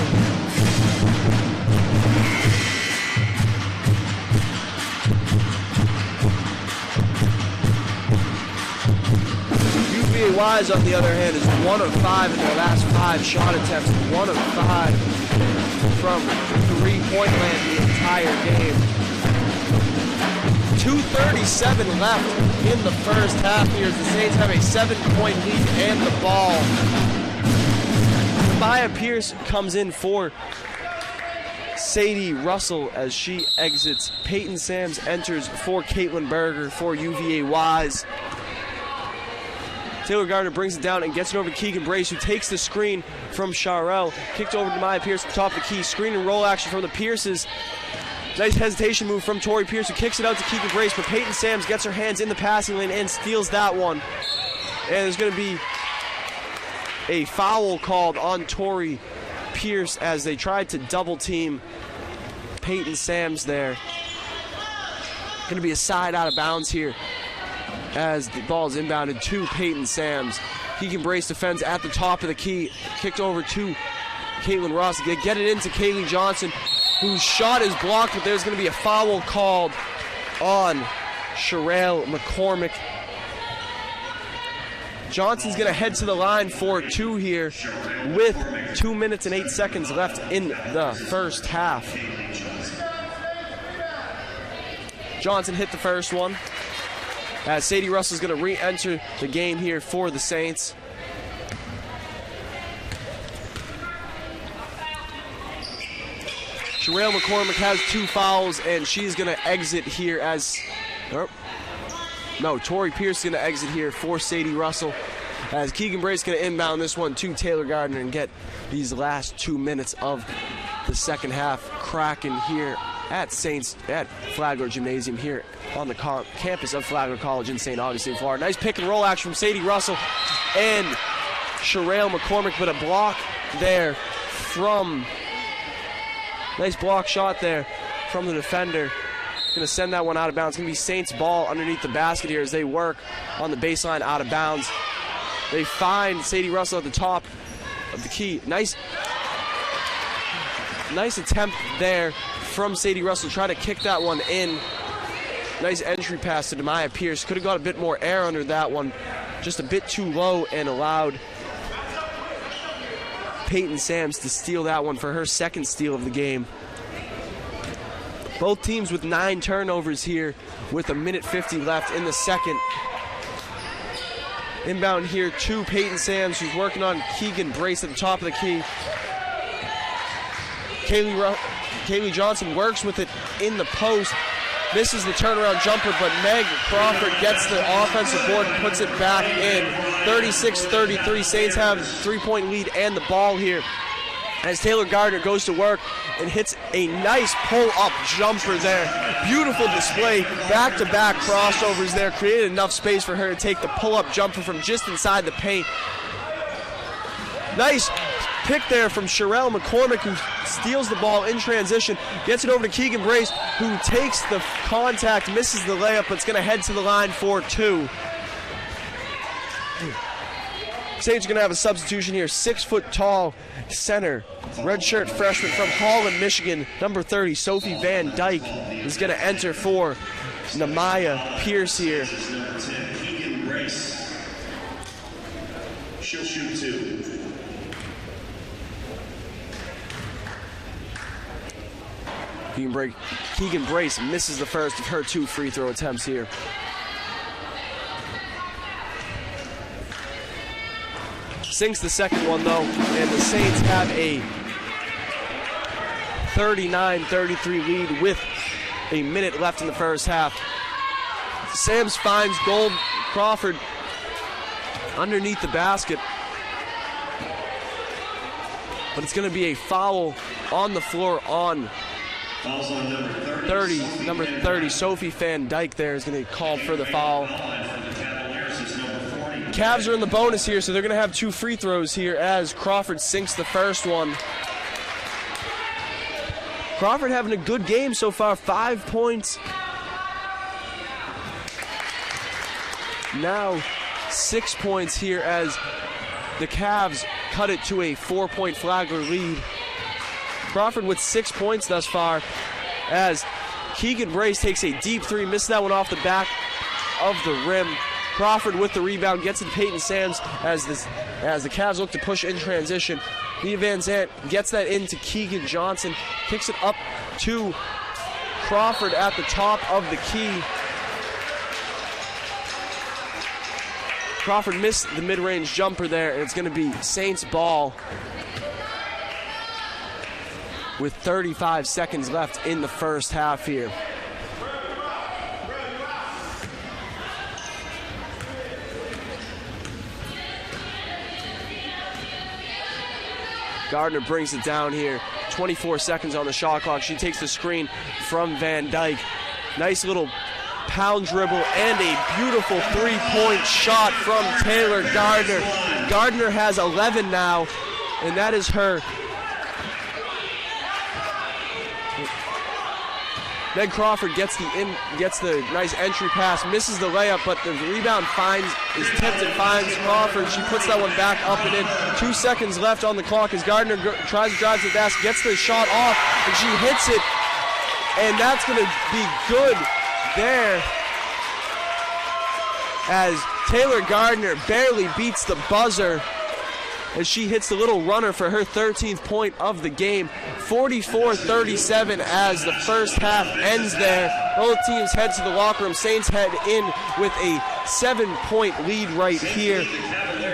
UVA Wise, on the other hand, is 1 of 5 in their last 5 shot attempts. 1 of 5 from three-point land the entire game. 2:37 left in the first half here as the Saints have a 7-point lead and the ball. Namiah Pierce comes in for Sadie Russell as she exits. Peyton Sams enters for Caitlin Berger for UVA Wise. Taylor Gardner brings it down and gets it over to Keegan Brace, who takes the screen from Charell. Kicked over to Namiah Pierce at the top of the key. Screen and roll action from the Pierces. Nice hesitation move from Tori Pierce, who kicks it out to Keegan Brace, but Peyton Sams gets her hands in the passing lane and steals that one. And there's going to be a foul called on Tori Pierce as they tried to double team Peyton Sams there. Going to be a side out of bounds here as the ball is inbounded to Peyton Sams. Keegan Brace defends at the top of the key. Kicked over to Caitlin Ross. Get it into Kaylee Johnson, whose shot is blocked, but there's going to be a foul called on Sherelle McCormick. Johnson's going to head to the line for two here with 2 minutes and 8 seconds left in the first half. Johnson hit the first one, as Sadie Russell's going to re-enter the game here for the Saints. Sherelle McCormick has 2 fouls, and she's going to exit here as... Tori Pierce is going to exit here for Sadie Russell, as Keegan Brace is going to inbound this one to Taylor Gardner and get these last 2 minutes of the second half cracking here at Flagler Gymnasium here on the campus of Flagler College in St. Augustine, Florida. Nice pick and roll action from Sadie Russell and Sherelle McCormick, but a block there from... Nice block shot there from the defender. Going to send that one out of bounds. It's going to be Saints ball underneath the basket here as they work on the baseline out of bounds. They find Sadie Russell at the top of the key. Nice attempt there from Sadie Russell. Try to kick that one in. Nice entry pass to Demaya Pierce. Could have got a bit more air under that one. Just a bit too low and allowed Peyton Sams to steal that one for her second steal of the game. Both teams with 9 turnovers here with 1:50 left in the second. Inbound here to Peyton Sams, who's working on Keegan Brace at the top of the key. Kaylee Johnson works with it in the post. Misses the turnaround jumper, but Meg Crawford gets the offensive board and puts it back in. 36-33. Saints have a 3-point lead and the ball here as Taylor Gardner goes to work and hits a nice pull-up jumper there. Beautiful display. Back-to-back crossovers there. Created enough space for her to take the pull-up jumper from just inside the paint. Nice pick there from Sherelle McCormick, who steals the ball in transition, gets it over to Keegan Brace, who takes the contact, misses the layup, but it's going to head to the line for 2. Saints are going to have a substitution here. 6-foot-tall center, redshirt freshman from Holland, Michigan, number 30, Sophie Van Dyke, is going to enter for Namaya Pierce here. Keegan Brace. She'll shoot 2. Keegan Brace misses the first of her 2 free throw attempts here. Sinks the second one though, and the Saints have a 39-33 lead with a minute left in the first half. Sams finds Gold Crawford underneath the basket, but it's going to be a foul on the floor on number 30, Sophie Van Dyke there is going to be called for the foul. Cavs are in the bonus here, so they're going to have 2 free throws here as Crawford sinks the first one. Crawford having a good game so far, 5 points. Now 6 points here as the Cavs cut it to a 4-point Flagler lead. Crawford with 6 points thus far as Keegan Brace takes a deep 3, misses that one off the back of the rim. Crawford with the rebound, gets it to Peyton Sams as the Cavs look to push in transition. Nia Van Zant gets that into Keegan Johnson, kicks it up to Crawford at the top of the key. Crawford missed the mid-range jumper there, and it's going to be Saints ball with 35 seconds left in the first half here. Gardner brings it down here. 24 seconds on the shot clock. She takes the screen from Van Dyke. Nice little pound dribble and a beautiful 3-point shot from Taylor Gardner. Gardner has 11 now, and that is her. Meg Crawford gets the nice entry pass, misses the layup, but the rebound is tipped and finds Crawford. She puts that one back up and in. 2 seconds left on the clock as Gardner tries to drive to the basket, gets the shot off, and she hits it, and that's going to be good there as Taylor Gardner barely beats the buzzer as she hits the little runner for her 13th point of the game. 44-37 as the first half ends there. Both teams head to the locker room. Saints head in with a 7-point lead right here.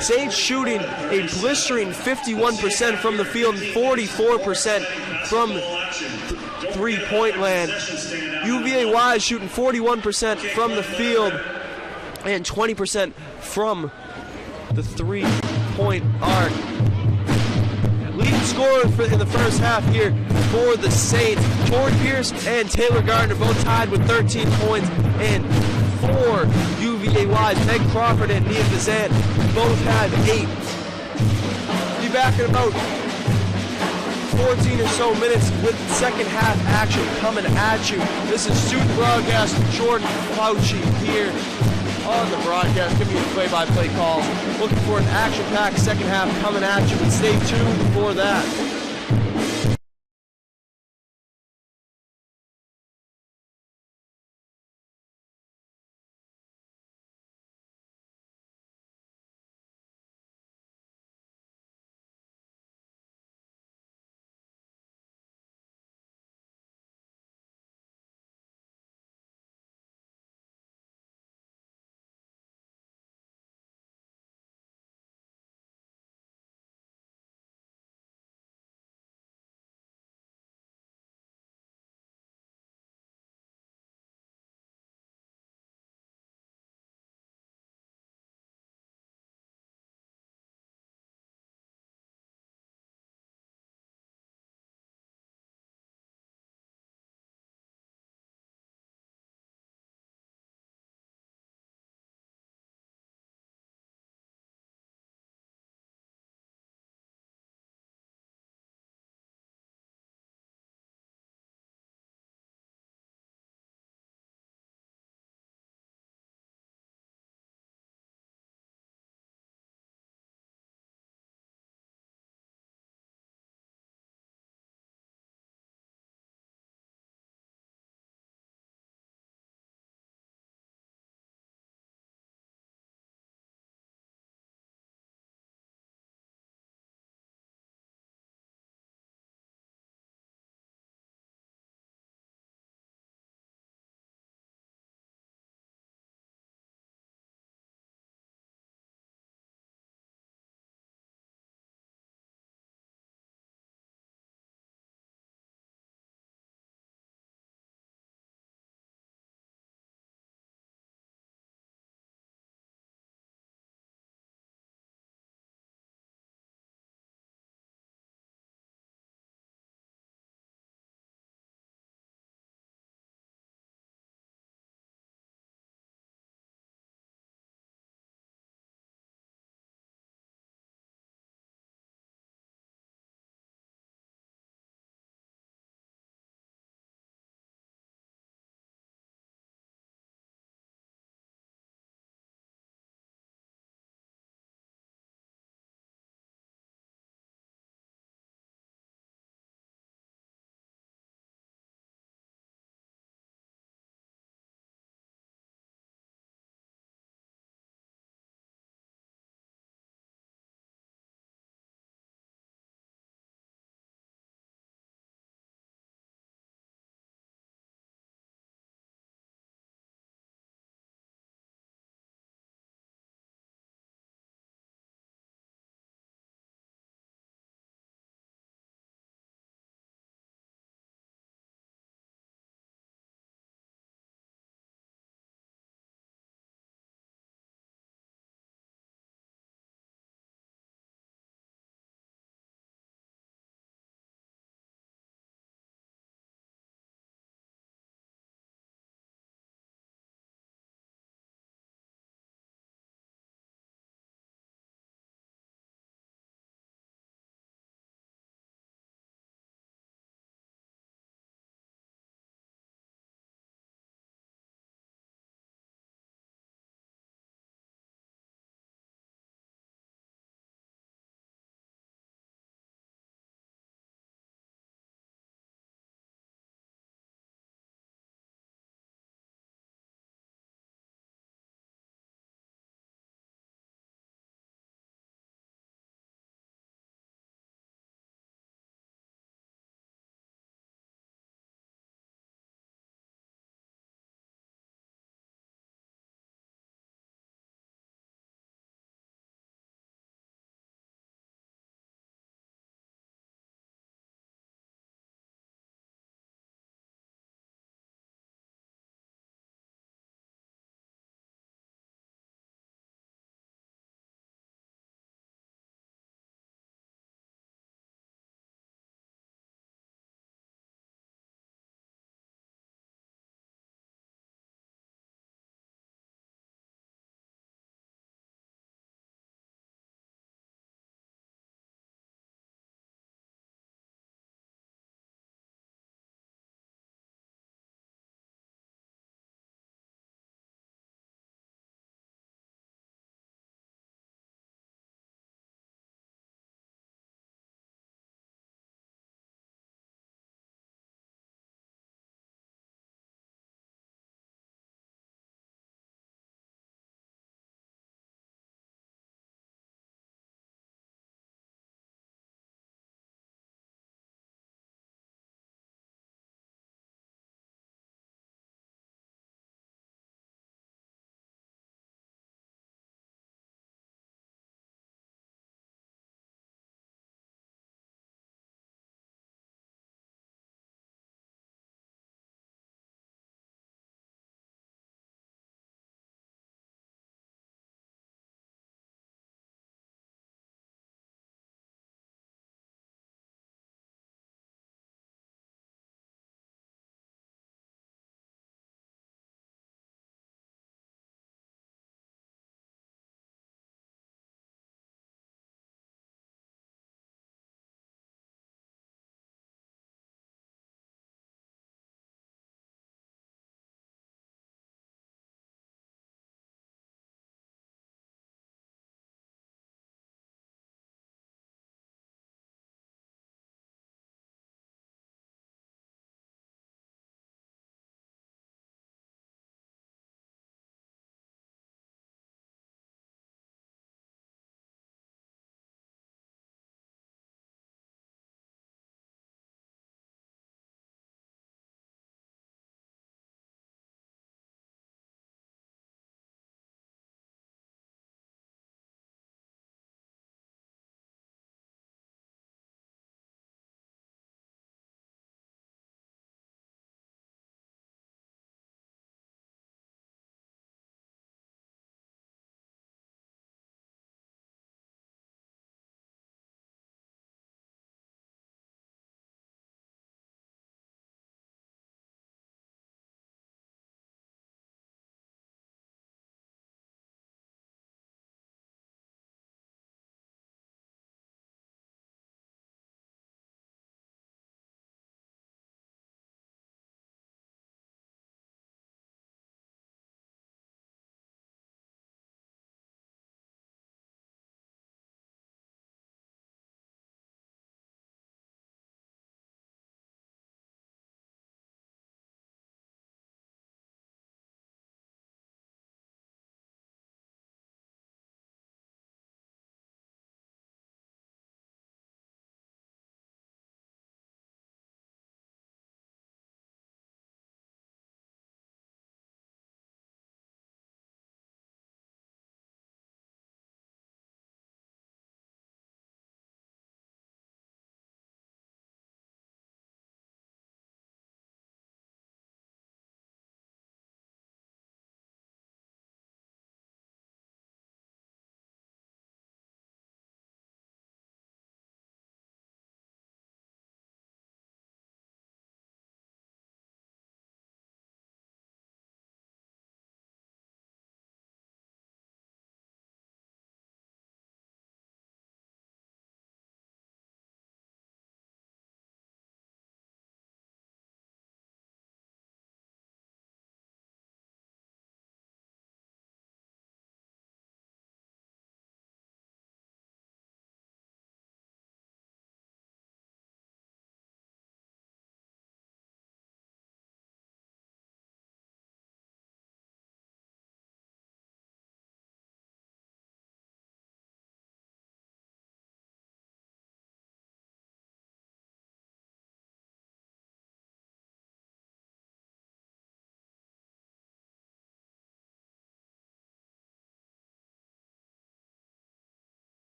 Saints shooting a blistering 51% from the field and 44% from three-point land. UVA Wise shooting 41% from the field and 20% from the three-point arc. Leading scorers in the first half here for the Saints. Tori Pierce and Taylor Gardner both tied with 13 points, and for UVA Wise, Meg Crawford and Nia Vizant both had 8. Be back in about 14 or so minutes with second half action coming at you. This is student broadcast Jordan Fauci here on the broadcast, giving you the play-by-play calls. Looking for an action-packed second half coming at you, and stay tuned for that.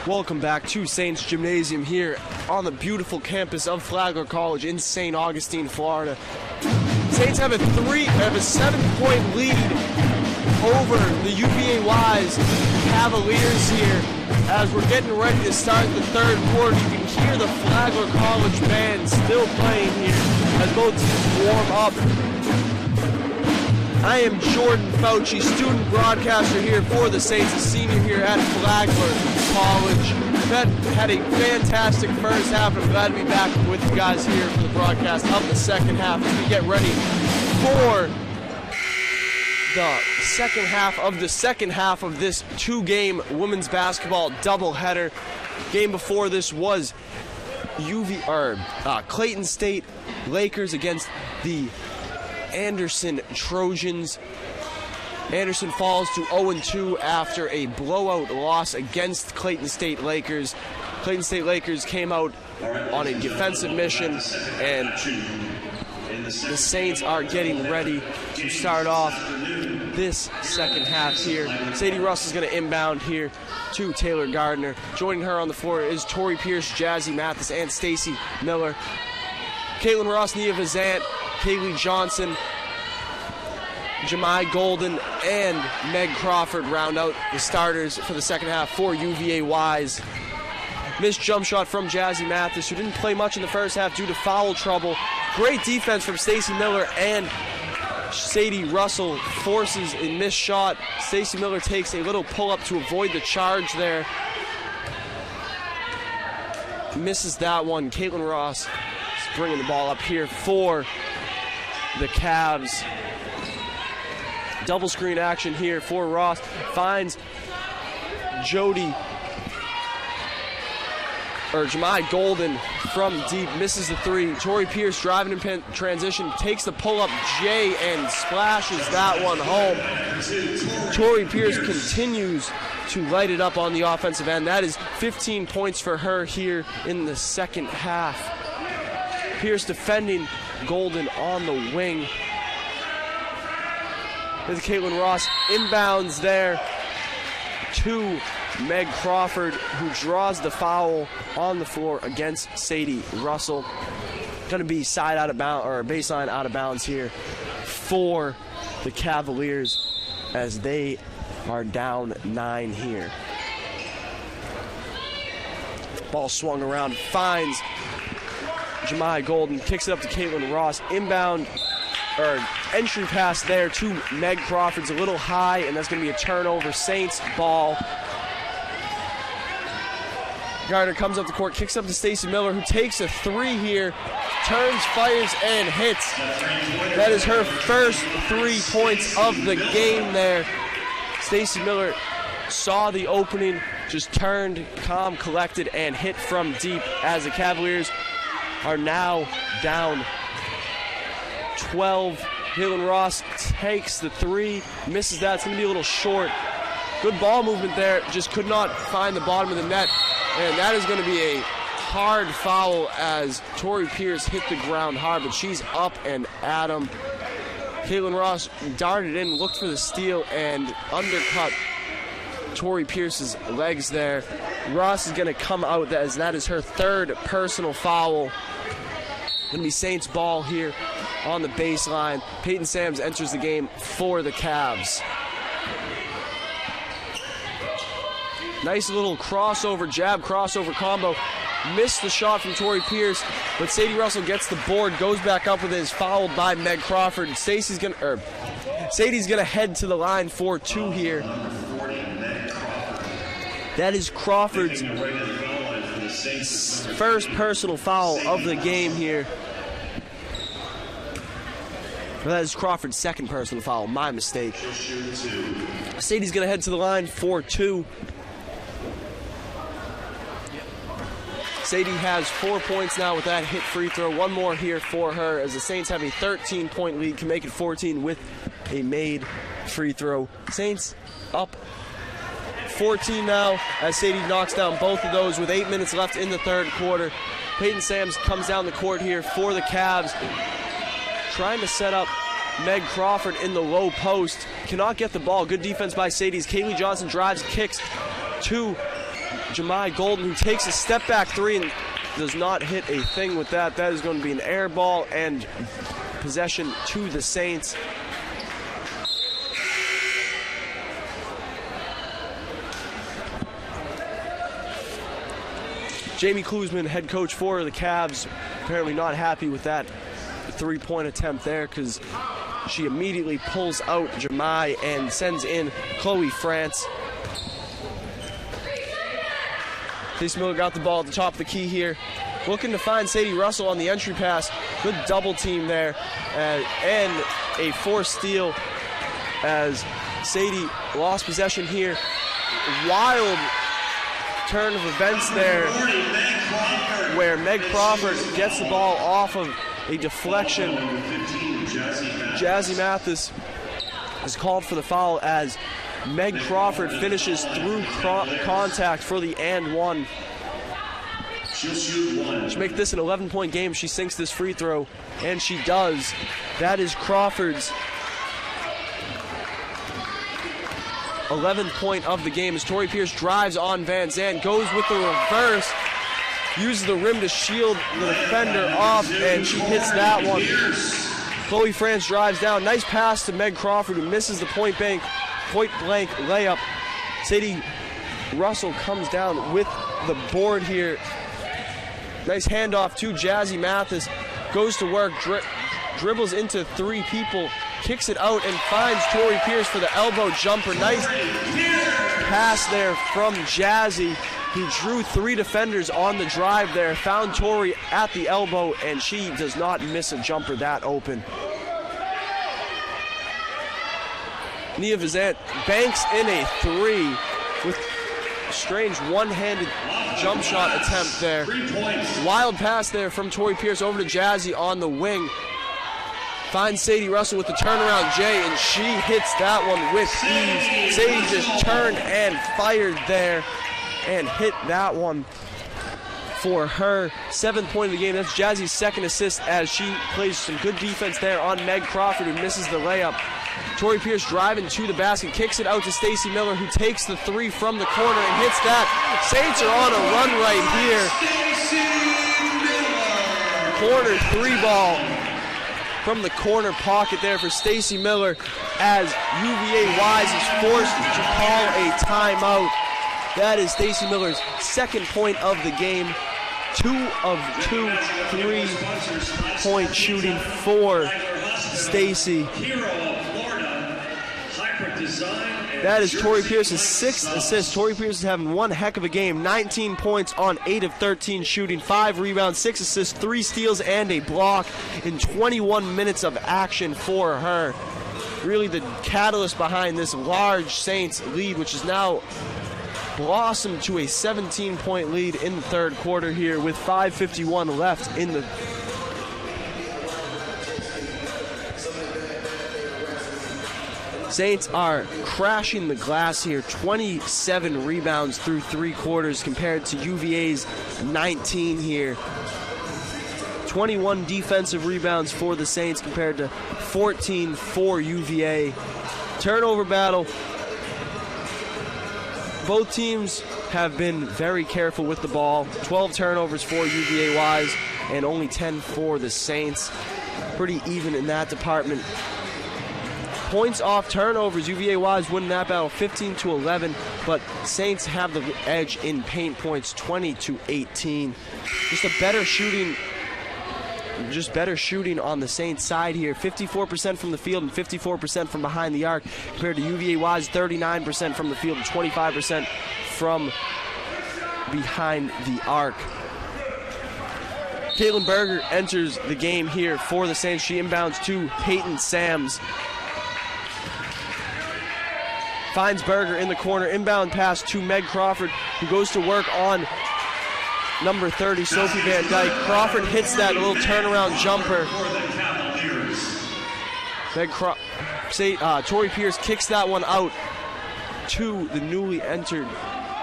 Welcome back to Saints Gymnasium here on the beautiful campus of Flagler College in St. Augustine, Florida. Saints have a 7-point lead over the UVA Wise Cavaliers here. As we're getting ready to start the third quarter, you can hear the Flagler College band still playing here as both teams warm up. I am Jordan Fauci, student broadcaster here for the Saints, a senior here at Flagler College. We've had a fantastic first half. I'm glad to be back with you guys here for the broadcast of the second half as we get ready for the second half of this two-game women's basketball doubleheader. Game before this was Clayton State Lakers against the Anderson Trojans. Anderson falls to 0-2 after a blowout loss against Clayton State Lakers. Clayton State Lakers came out on a defensive mission, and the Saints are getting ready to start off this second half here. Sadie Russ is going to inbound here to Taylor Gardner. Joining her on the floor is Tori Pierce, Jazzy Mathis, and Stacy Miller. Caitlin Ross, Nia Vazant, Kaylee Johnson, Jemai Golden, and Meg Crawford round out the starters for the second half for UVA Wise. Missed jump shot from Jazzy Mathis, who didn't play much in the first half due to foul trouble. Great defense from Stacy Miller, and Sadie Russell forces a missed shot. Stacy Miller takes a little pull-up to avoid the charge there. Misses that one. Caitlin Ross is bringing the ball up here for the Cavs. Double screen action here for Ross. Finds Jemai Golden from deep, misses the three. Tori Pierce driving in transition, takes the pull-up J and splashes that one home. Tori Pierce continues to light it up on the offensive end. That is 15 points for her here in the second half. Pierce defending Golden on the wing. With Caitlin Ross inbounds there to Meg Crawford, who draws the foul on the floor against Sadie Russell. Going to be side out of bounds, or baseline out of bounds here for the Cavaliers as they are down 9 here. Ball swung around, finds Jemai Golden, kicks it up to Caitlin Ross. Inbound, or entry pass there to Meg Crawford's a little high, and that's going to be a turnover. Saints ball. Gardner comes up the court, kicks up to Stacy Miller, who takes a three here, turns, fires, and hits. That is her first 3 points of the game there. Stacy Miller saw the opening, just turned, calm, collected, and hit from deep as the Cavaliers are now down 12. Caitlin Ross takes the three, misses that. It's going to be a little short. Good ball movement there, just could not find the bottom of the net. And that is going to be a hard foul as Tori Pierce hit the ground hard, but she's up and at him. Caitlin Ross darted in, looked for the steal, and undercut Tori Pierce's legs there. Ross is going to come out as that is her third personal foul. Going to be Saints ball here on the baseline. Peyton Sams enters the game for the Cavs. Nice little crossover, jab crossover combo. Missed the shot from Tori Pierce, but Sadie Russell gets the board, goes back up with it, is fouled by Meg Crawford. Sadie's gonna head to the line for 2 here. That is Crawford's first personal foul of the game here. Well, that is Crawford's second personal foul, my mistake. Sadie's gonna head to the line for 2. Sadie has 4 points now with that hit free throw. One more here for her as the Saints have a 13-point lead, can make it 14 with a made free throw. Saints up 14 now as Sadie knocks down both of those with 8 minutes left in the third quarter. Peyton Sams comes down the court here for the Cavs, trying to set up Meg Crawford in the low post. Cannot get the ball. Good defense by Sadie's. Kaylee Johnson drives, kicks to Jemai Golden, who takes a step back three and does not hit a thing with that. That is going to be an air ball and possession to the Saints. Jamie Klusman, head coach for the Cavs, apparently not happy with that three-point attempt there because she immediately pulls out Jemai and sends in Chloe France. Stacey Miller got the ball at the top of the key here, looking to find Sadie Russell on the entry pass. Good double team there, and a forced steal as Sadie lost possession here. Wild turn of events there where Meg Crawford gets the ball off of a deflection. Jazzy Mathis is called for the foul as Meg Crawford finishes through contact for the and one. She'll make this an 11-point game. She sinks this free throw, and she does. That is Crawford's 11th point of the game as Tori Pierce drives on Van Zandt, goes with the reverse, uses the rim to shield the defender off, and she hits that one. Chloe France drives down. Nice pass to Meg Crawford, who misses the point blank layup. Sadie Russell comes down with the board here. Nice handoff to Jazzy Mathis. Goes to work, dribbles into three people, kicks it out, and finds Tori Pierce for the elbow jumper. Nice pass there from Jazzy, who drew three defenders on the drive there. Found Tori at the elbow, and she does not miss a jumper that open. Nia Vizant banks in a three with a strange one-handed jump shot attempt there. Wild pass there from Tori Pierce over to Jazzy on the wing. Finds Sadie Russell with the turnaround J, and she hits that one with ease. Sadie just turned and fired there and hit that one for her 7th point of the game. That's Jazzy's second assist as she plays some good defense there on Meg Crawford, who misses the layup. Tori Pierce driving to the basket, kicks it out to Stacey Miller, who takes the three from the corner and hits that. Saints are on a run right here. Corner three ball from the corner pocket there for Stacey Miller as UVA Wise is forced to call a timeout. That is Stacey Miller's 2nd point of the game. 2 of 2 3-point shooting for Stacey. That is Tori Pierce's 6th assist. Tori Pierce is having one heck of a game. 19 points on 8 of 13 shooting, 5 rebounds, 6 assists, 3 steals, and a block in 21 minutes of action for her. Really the catalyst behind this large Saints lead, which is now blossomed to a 17-point lead in the 3rd quarter here with 5:51 left in the Saints are crashing the glass here. 27 rebounds through 3 quarters compared to UVA's 19 here. 21 defensive rebounds for the Saints compared to 14 for UVA. Turnover battle. Both teams have been very careful with the ball. 12 turnovers for UVA Wise and only 10 for the Saints. Pretty even in that department. Points off turnovers, UVA Wise winning that battle 15-11, but Saints have the edge in paint points 20-18. Just better shooting on the Saints side here. 54% from the field and 54% from behind the arc compared to UVA Wise 39% from the field and 25% from behind the arc. Caitlin Berger enters the game here for the Saints. She inbounds to Peyton Sams. Finds Berger in the corner. Inbound pass to Meg Crawford, who goes to work on number 30, Sophie Van Dyke. Crawford hits that little turnaround jumper. Tori Pierce kicks that one out to the newly entered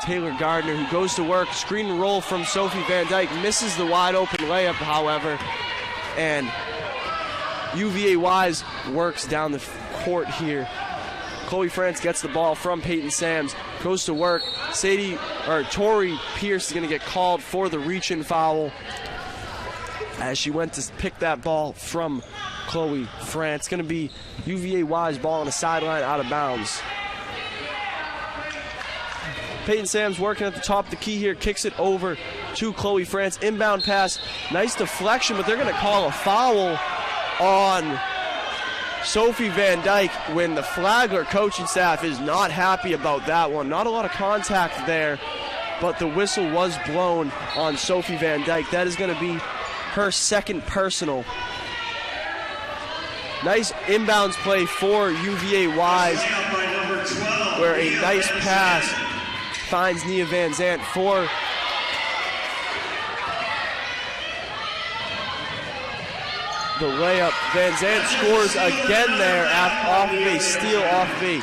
Taylor Gardner, who goes to work. Screen and roll from Sophie Van Dyke. Misses the wide open layup, however. And UVA Wise works down the court here. Chloe France gets the ball from Peyton Sams, goes to work. Tori Pierce is going to get called for the reach-in foul as she went to pick that ball from Chloe France. It's going to be UVA-wise ball on the sideline out of bounds. Peyton Sam's working at the top of the key here, kicks it over to Chloe France. Inbound pass, nice deflection, but they're going to call a foul on Sophie Van Dyke when the Flagler coaching staff is not happy about that one. Not a lot of contact there, but the whistle was blown on Sophie Van Dyke. That is going to be her second personal. Nice inbounds play for UVA-wise, where a nice pass finds Nia Van Zant for the layup. Van Zant scores again there off of a steal, off of a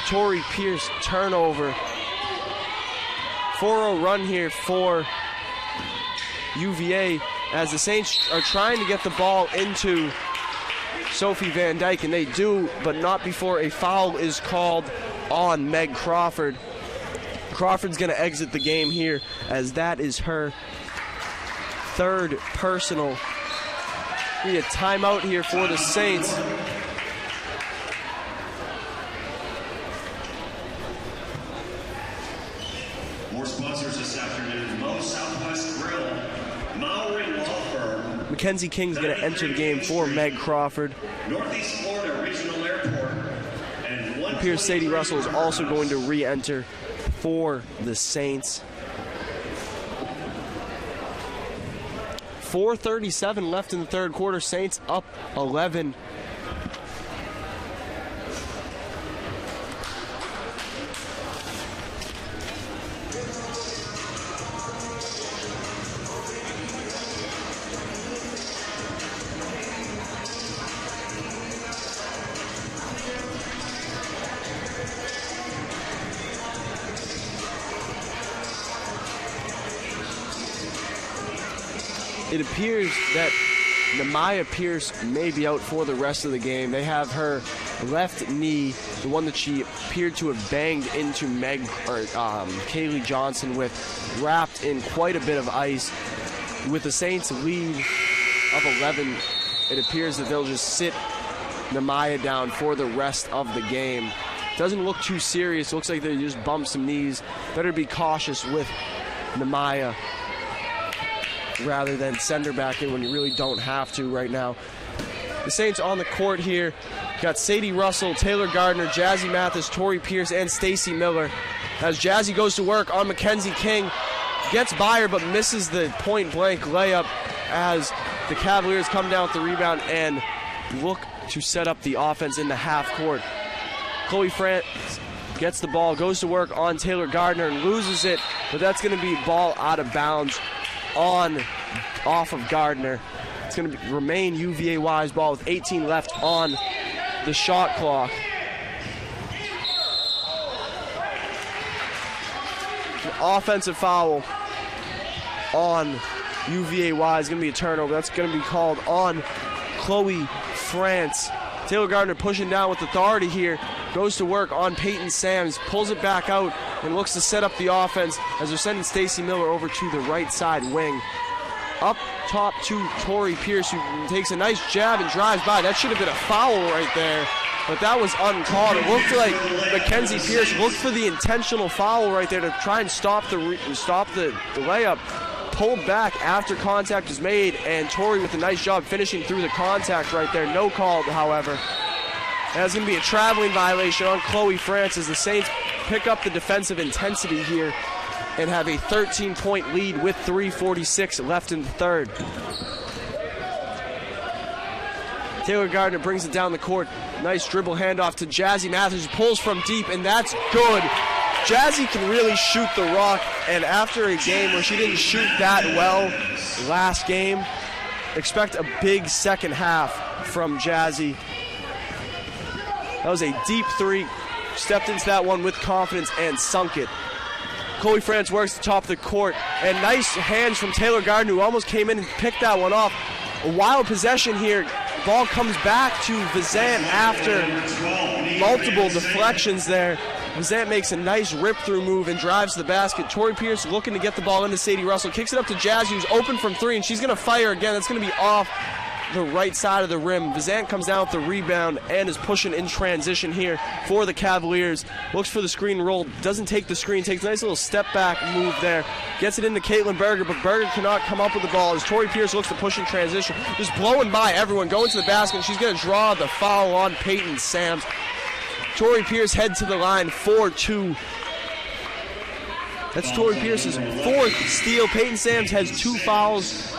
Tori Pierce turnover. 4-0 run here for UVA as the Saints are trying to get the ball into Sophie Van Dyke, and they do, but not before a foul is called on Meg Crawford. Crawford's going to exit the game here as that is her third personal. Be a timeout here for the Saints. More sponsors this afternoon. Mo Southwest Grill, Mowry Law Firm, Mackenzie King's going to enter the game for Meg Crawford. Northeast Florida Regional Airport, and Pierce Sadie Russell is also going to re-enter for the Saints. 4:37 left in the third quarter. Saints up 11. It appears that Namaya Pierce may be out for the rest of the game. They have her left knee, the one that she appeared to have banged into Kaylee Johnson with, wrapped in quite a bit of ice. With the Saints lead of 11, it appears that they'll just sit Namaya down for the rest of the game. Doesn't look too serious. Looks like they just bumped some knees. Better be cautious with Namaya rather than send her back in when you really don't have to right now. The Saints on the court here. Got Sadie Russell, Taylor Gardner, Jazzy Mathis, Tori Pierce, and Stacy Miller. As Jazzy goes to work on Mackenzie King. Gets by her but misses the point-blank layup as the Cavaliers come down with the rebound and look to set up the offense in the half court. Chloe France gets the ball, goes to work on Taylor Gardner and loses it, but that's going to be ball out of bounds off of Gardner. It's going to remain UVA-wise ball with 18 left on the shot clock. An offensive foul on UVA-wise is going to be a turnover. That's going to be called on Chloe France. Taylor Gardner pushing down with authority here. Goes to work on Peyton Sams, pulls it back out, and looks to set up the offense as they're sending Stacy Miller over to the right side wing. Up top to Tori Pierce, who takes a nice jab and drives by. That should have been a foul right there, but that was uncalled. It looked like Mackenzie Pierce looked for the intentional foul right there to try and stop the layup. Pulled back after contact was made, and Tori with a nice job finishing through the contact right there. No call, however. That's going to be a traveling violation on Chloe France as the Saints pick up the defensive intensity here and have a 13-point lead with 3:46 left in the third. Taylor Gardner brings it down the court. Nice dribble handoff to Jazzy Mathis, who pulls from deep, and that's good. Jazzy can really shoot the rock, and after a game where she didn't shoot that well last game, expect a big second half from Jazzy. That was a deep three. Stepped into that one with confidence and sunk it. Chloe France works the top of the court, and nice hands from Taylor Gardner, who almost came in and picked that one off. A wild possession here. ball comes back to Vizant after multiple deflections there. Vizant makes a nice rip-through move and drives to the basket. Tori Pierce looking to get the ball into Sadie Russell. Kicks it up to Jazzy, who's open from three, and she's going to fire again. That's going to be off the right side of the rim. Vizant comes down with the rebound and is pushing in transition here for the Cavaliers. Looks for the screen roll, doesn't take the screen, takes a nice little step back move there. Gets it into Caitlin Berger, but Berger cannot come up with the ball as Tori Pierce looks to push in transition. Just blowing by everyone, going to the basket, and she's going to draw the foul on Peyton Sams. Tori Pierce head to the line, 4-2. That's Tori Pierce's fourth steal. Peyton Sams has 2 fouls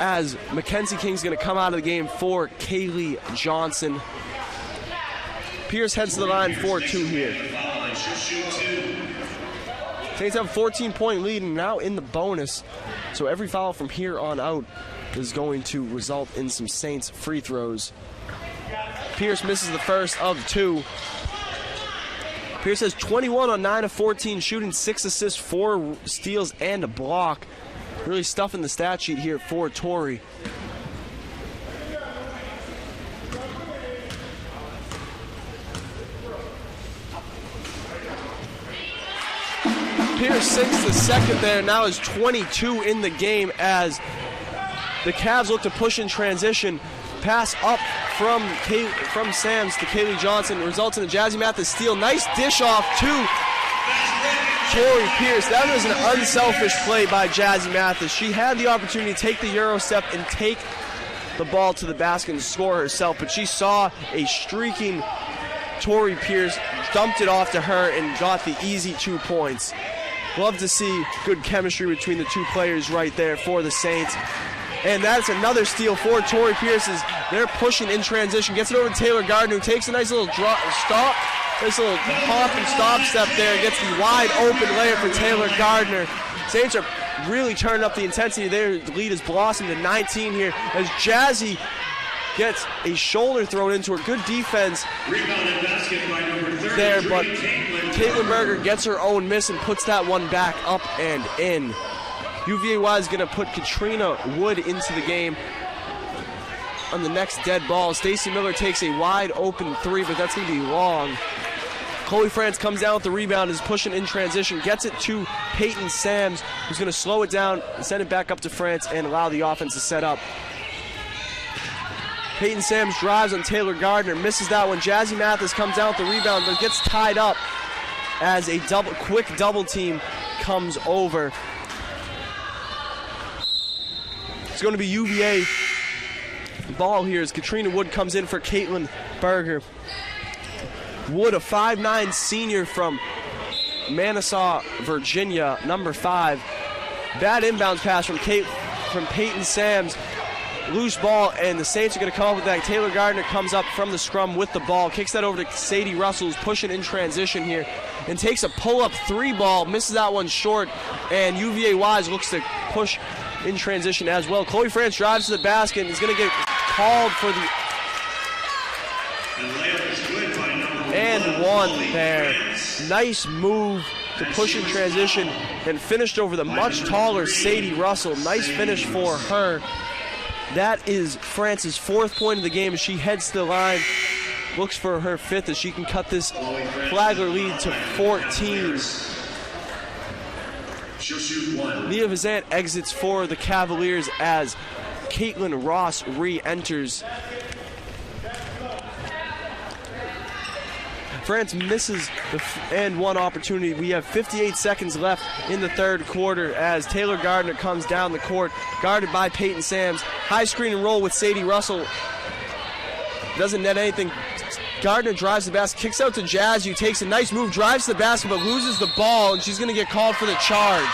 as Mackenzie King's going to come out of the game for Kaylee Johnson. Pierce heads to the line, 4-2 here. Saints have a 14-point lead and now in the bonus. So every foul from here on out is going to result in some Saints free throws. Pierce misses the first of 2. Pierce has 21 on 9 of 14 shooting, 6 assists, 4 steals, and a block. Really stuffing the stat sheet here for Tori. Pierce sinks the second there, now is 22 in the game as the Cavs look to push in transition. Pass up from Sams to Kaylee Johnson results in a Jazzy Mathis steal. Nice dish off to Tori Pierce. That was an unselfish play by Jazzy Mathis. She had the opportunity to take the Euro step and take the ball to the basket and score herself, but she saw a streaking Tori Pierce, dumped it off to her, and got the easy 2 points. Love to see good chemistry between the two players right there for the Saints. And that's another steal for Tori Pierce as they're pushing in transition. Gets it over to Taylor Gardner, who takes a nice little nice little hop and stop step there. Gets the wide open layup for Taylor Gardner. Saints are really turning up the intensity. Their lead has blossomed to 19 here as Jazzy gets a shoulder thrown into her. Good defense there, but Caitlin Berger gets her own miss and puts that one back up and in. UVA is going to put Katrina Wood into the game on the next dead ball. Stacey Miller takes a wide open 3, but that's going to be long. Chloe France comes down with the rebound, is pushing in transition, gets it to Peyton Sams, who's going to slow it down and send it back up to France and allow the offense to set up. Peyton Sams drives on Taylor Gardner, misses that one. Jazzy Mathis comes down with the rebound, but gets tied up as a quick double team comes over. It's going to be UVA ball here as Katrina Wood comes in for Caitlin Berger. Wood, a 5'9" senior from Manassaw, Virginia, number 5. Bad inbounds pass from Peyton Sams. Loose ball, and the Saints are going to come up with that. Taylor Gardner comes up from the scrum with the ball, kicks that over to Sadie Russell, who's pushing in transition here, and takes a pull-up 3 ball, misses that one short, and UVA Wise looks to push in transition as well. Chloe France drives to the basket and is going to get called for the and one there. Nice move to push in transition and finished over the much taller Sadie Russell. Nice finish for her. That is France's 4th point of the game as she heads to the line. Looks for her 5th as she can cut this Flagler lead to 14. Nia Vizant exits for the Cavaliers as Caitlin Ross re-enters. France misses the and one opportunity. We have 58 seconds left in the 3rd quarter as Taylor Gardner comes down the court, guarded by Peyton Sams. High screen and roll with Sadie Russell. Doesn't net anything. Gardner drives the basket, kicks out to Jazz, who takes a nice move, drives to the basket, but loses the ball, and she's going to get called for the charge.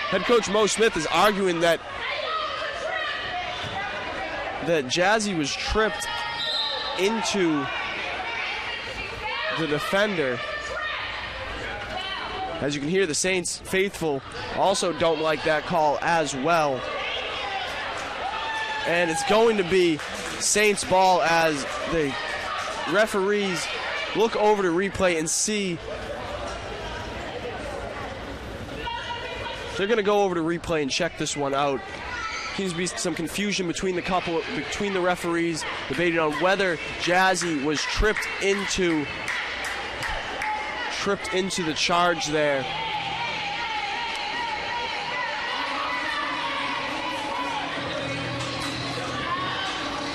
Head coach Mo Smith is arguing that Jazzy was tripped into the defender. As you can hear, the Saints faithful also don't like that call as well. And it's going to be Saints ball as the referees look over to replay and see They're going to go over to replay and check this one out. Seems to be some confusion between the referees, debating on whether Jazzy was tripped into the charge there.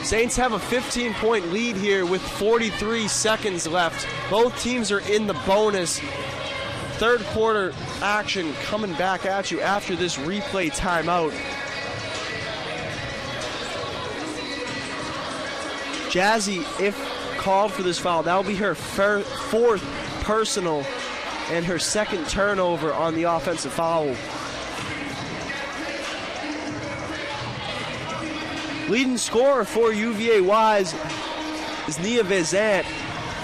Saints have a 15-point lead here with 43 seconds left. Both teams are in the bonus. Third quarter action coming back at you after this replay timeout. Jazzy, if called for this foul, that will be her fourth personal and her second turnover on the offensive foul. Leading scorer for UVA Wise is Nia Vezant.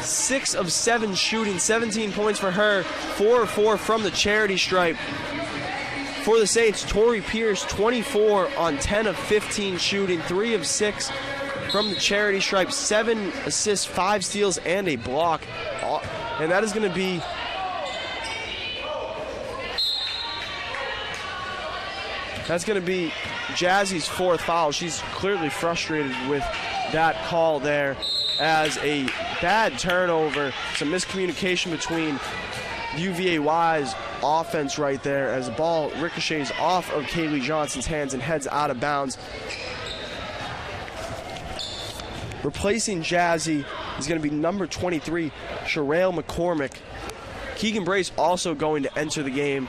6 of 7 shooting, 17 points for her, 4 of 4 from the charity stripe. For the Saints, Tori Pierce, 24 on 10 of 15 shooting, 3 of 6 from the charity stripe, 7 assists, 5 steals, and a block. And that is going to be Jazzy's fourth foul. She's clearly frustrated with that call there, as a bad turnover, some miscommunication between UVA Wise offense right there, as the ball ricochets off of Kaylee Johnson's hands and heads out of bounds. Replacing Jazzy is going to be number 23, Sherelle McCormick. Keegan Brace also going to enter the game.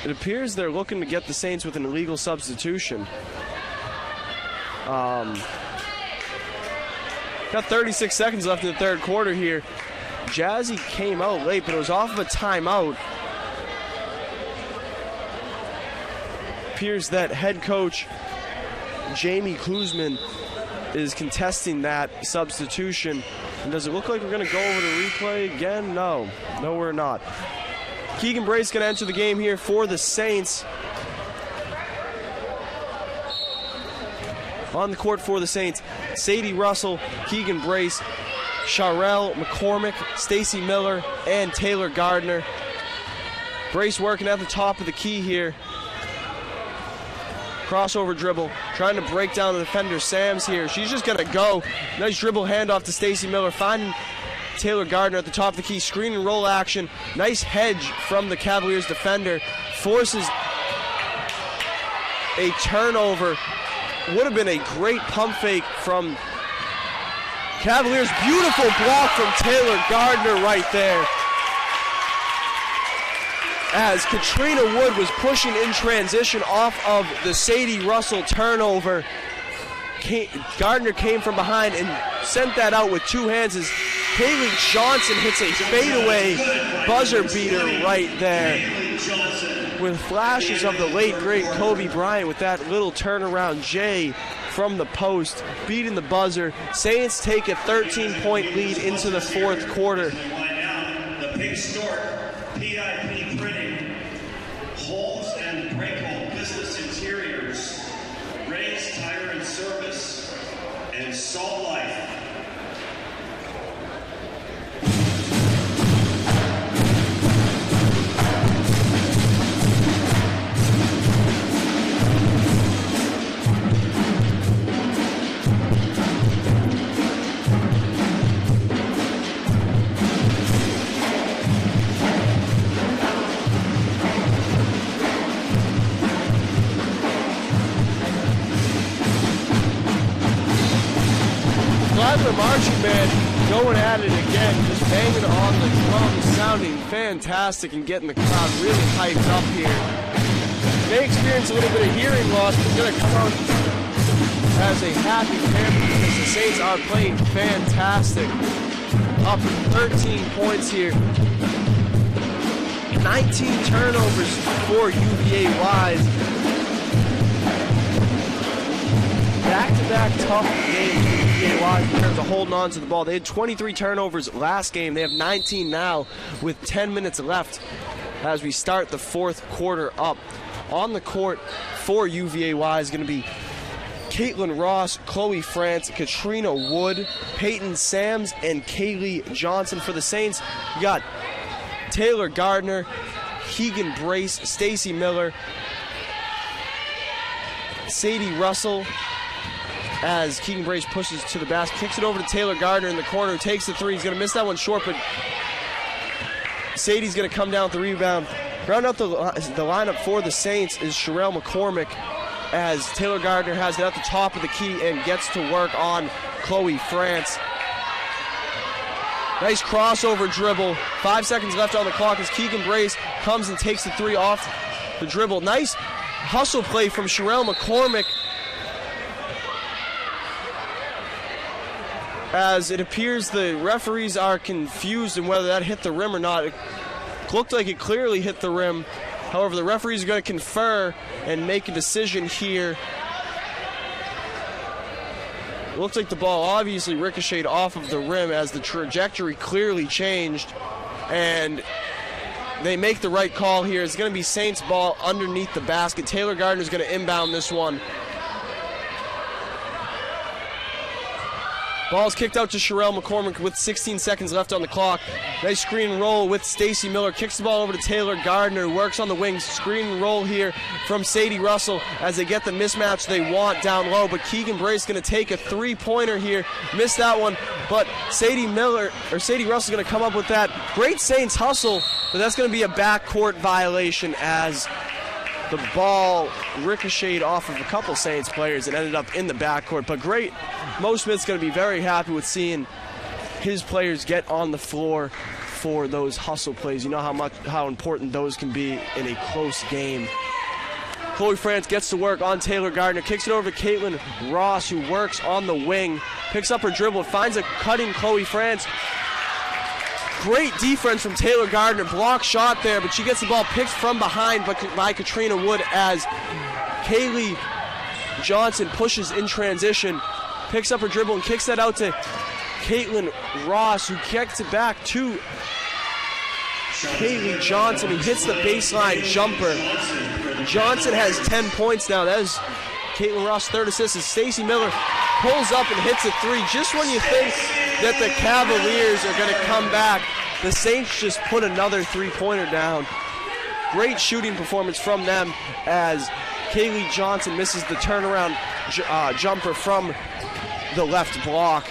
It appears they're looking to get the Saints with an illegal substitution. Got 36 seconds left in the third quarter here. Jazzy came out late, but it was off of a timeout. Appears that head coach Jamie Kuzman is contesting that substitution. And does it look like we're going to go over the replay again? No, we're not. Keegan Brace going to enter the game here for the Saints. On the court for the Saints, Sadie Russell, Keegan Brace, Sherelle McCormick, Stacy Miller, and Taylor Gardner. Brace working at the top of the key here. Crossover dribble, trying to break down the defender. Sams here. She's just going to go. Nice dribble handoff to Stacy Miller, finding Taylor Gardner at the top of the key. Screen and roll action. Nice hedge from the Cavaliers defender. Forces a turnover. Would have been a great pump fake from Cavaliers. Beautiful block from Taylor Gardner right there, as Katrina Wood was pushing in transition off of the Sadie Russell turnover. Gardner came from behind and sent that out with two hands as Kaylee Johnson hits a fadeaway buzzer beater right there, with flashes of the late, great Kobe Bryant with that little turnaround J from the post, beating the buzzer. Saints take a 13-point lead into the fourth quarter. The Pink Stork, PIP Printing, Holes and Breakable Business Interiors, Ray's Tire and Service, and Salt Life. Flagler marching band going at it again, just banging on the drums, sounding fantastic and getting the crowd really hyped up here. They experience a little bit of hearing loss, but they're going to come out as a happy family because the Saints are playing fantastic. Up 13 points here. 19 turnovers for UVA Wise. Back-to-back tough games for UVA Wise in terms of holding on to the ball. They had 23 turnovers last game. They have 19 now with 10 minutes left as we start the fourth quarter up. On the court for UVA Wise is going to be Caitlin Ross, Chloe France, Katrina Wood, Peyton Sams, and Kaylee Johnson. For the Saints, you got Taylor Gardner, Keegan Brace, Stacy Miller, Sadie Russell, as Keegan Brace pushes to the basket, kicks it over to Taylor Gardner in the corner, takes the three. He's going to miss that one short, but Sadie's going to come down with the rebound. Round out the lineup for the Saints is Sherelle McCormick, as Taylor Gardner has it at the top of the key and gets to work on Chloe France. Nice crossover dribble. 5 seconds left on the clock as Keegan Brace comes and takes the three off the dribble. Nice hustle play from Sherelle McCormick, as it appears the referees are confused in whether that hit the rim or not. It looked like it clearly hit the rim. However, the referees are going to confer and make a decision here. It looks like the ball obviously ricocheted off of the rim as the trajectory clearly changed, and they make the right call here. It's going to be Saints ball underneath the basket. Taylor Gardner is going to inbound this one. Ball's kicked out to Sherelle McCormick with 16 seconds left on the clock. Nice screen and roll with Stacy Miller. Kicks the ball over to Taylor Gardner. Works on the wings. Screen and roll here from Sadie Russell as they get the mismatch they want down low. But Keegan Brace going to take a three-pointer here. Missed that one, but Sadie Russell is going to come up with that. Great Saints hustle, but that's going to be a backcourt violation as the ball ricocheted off of a couple Saints players and ended up in the backcourt. But great. Mo Smith's going to be very happy with seeing his players get on the floor for those hustle plays. You know how important those can be in a close game. Chloe France gets to work on Taylor Gardner, kicks it over to Caitlin Ross, who works on the wing, picks up her dribble, finds a cutting Chloe France. Great defense from Taylor Gardner, block shot there, but she gets the ball picked from behind by Katrina Wood as Kaylee Johnson pushes in transition, picks up her dribble and kicks that out to Caitlin Ross, who kicks it back to Kaylee Johnson, who hits the baseline jumper. Johnson has 10 points now. That is Caitlin Ross' third assist as Stacy Miller pulls up and hits a three. Just when you think that the Cavaliers are going to come back, the Saints just put another three-pointer down. Great shooting performance from them as Kaylee Johnson misses the turnaround jumper from the left block.